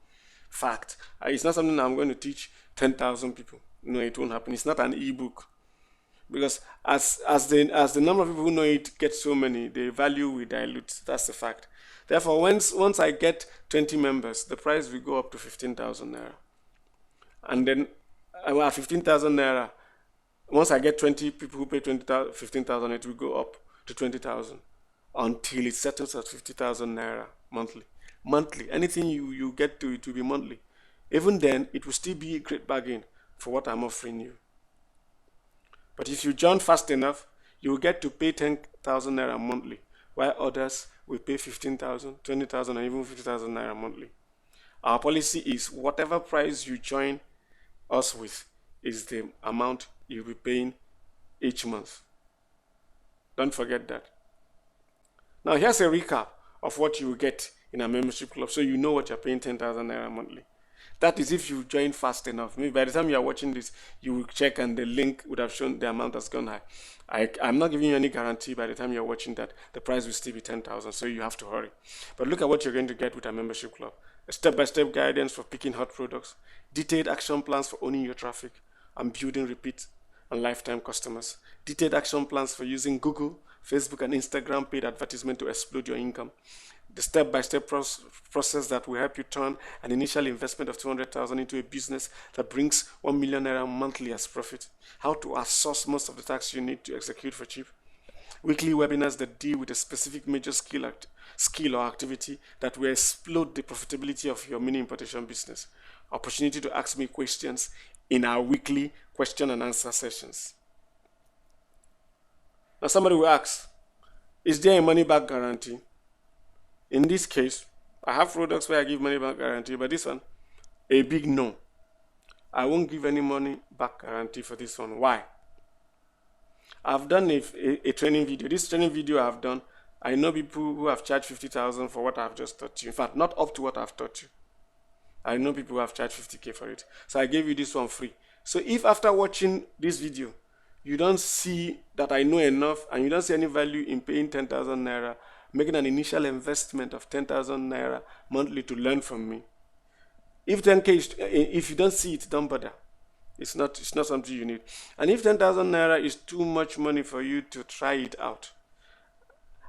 Speaker 1: Fact. It's not something I'm going to teach 10,000 people. No, it won't happen. It's not an ebook. Because as the number of people who know it gets so many, the value will dilute. That's the fact. Therefore, once I get 20 members, the price will go up to 15,000 naira. And then at 15,000 naira, once I get 20 people who pay 15,000, it will go up to 20,000 until it settles at 50,000 naira monthly. Monthly. Anything you get to, it will be monthly. Even then, it will still be a great bargain for what I'm offering you. But if you join fast enough, you will get to pay 10,000 naira monthly, while others will pay 15,000, 20,000, and even 50,000 naira monthly. Our policy is whatever price you join us with is the amount you'll be paying each month. Don't forget that. Now, here's a recap of what you will get in a membership club, so you know what you're paying 10,000 naira monthly. That is if you join fast enough. Maybe by the time you are watching this, you will check and the link would have shown the amount has gone high. I'm not giving you any guarantee by the time you're watching that the price will still be 10,000, so you have to hurry. But look at what you're going to get with a membership club. A step-by-step guidance for picking hot products, detailed action plans for owning your traffic and building repeat and lifetime customers, detailed action plans for using Google, Facebook, and Instagram paid advertisement to explode your income, the step-by-step process that will help you turn an initial investment of 200,000 into a business that brings 1 million naira monthly as profit, how to outsource most of the tasks you need to execute for cheap, weekly webinars that deal with a specific major skill or activity that will explode the profitability of your mini importation business, opportunity to ask me questions in our weekly question and answer sessions. Now somebody will ask, is there a money back guarantee? In this case, I have products where I give money back guarantee, but this one, a big no. I won't give any money back guarantee for this one. Why? I've done a training video. This training video I've done, I know people who have charged 50,000 for what I've just taught you. In fact, not up to what I've taught you. I know people who have charged 50K for it. So I gave you this one free. So if after watching this video, you don't see that I know enough and you don't see any value in paying 10,000 naira, making an initial investment of 10,000 naira monthly to learn from me, if 10K is, if you don't see it, don't bother. It's not something you need. And if 10,000 naira is too much money for you to try it out,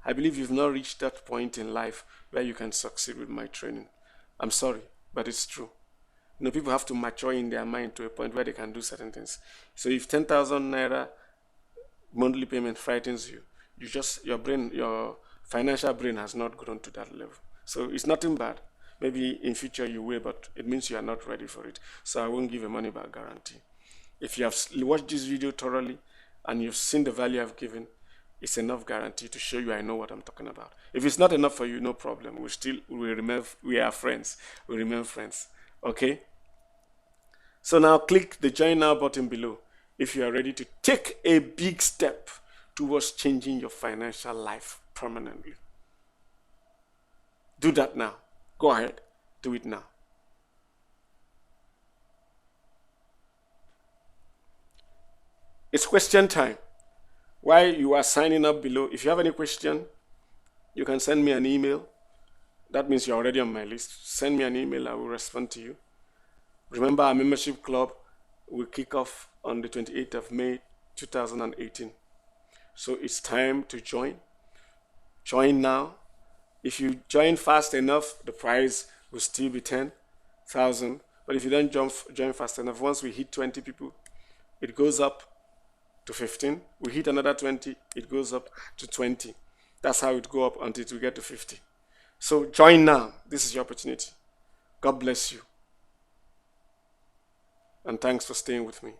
Speaker 1: I believe you've not reached that point in life where you can succeed with my training. I'm sorry, but it's true. You know, people have to mature in their mind to a point where they can do certain things. So if 10,000 naira monthly payment frightens you, your financial brain has not grown to that level. So it's nothing bad. Maybe in future you will, but it means you are not ready for it. So I won't give a money back guarantee. If you have watched this video thoroughly and you've seen the value I've given, it's enough guarantee to show you I know what I'm talking about. If it's not enough for you, no problem. We are friends. We remain friends. Okay? So now click the join now button below if you are ready to take a big step towards changing your financial life permanently. Do that now. Go ahead. Do it now. It's question time. While you are signing up below, if you have any question, you can send me an email. That means you're already on my list. Send me an email. I will respond to you. Remember, our membership club will kick off on the 28th of May 2018. So it's time to join. Join now. If you join fast enough, the prize will still be 10,000. But if you don't join fast enough, once we hit 20 people, it goes up to 15. We hit another 20, it goes up to 20. That's how it go up until we get to 50. So join now. This is your opportunity. God bless you. And thanks for staying with me.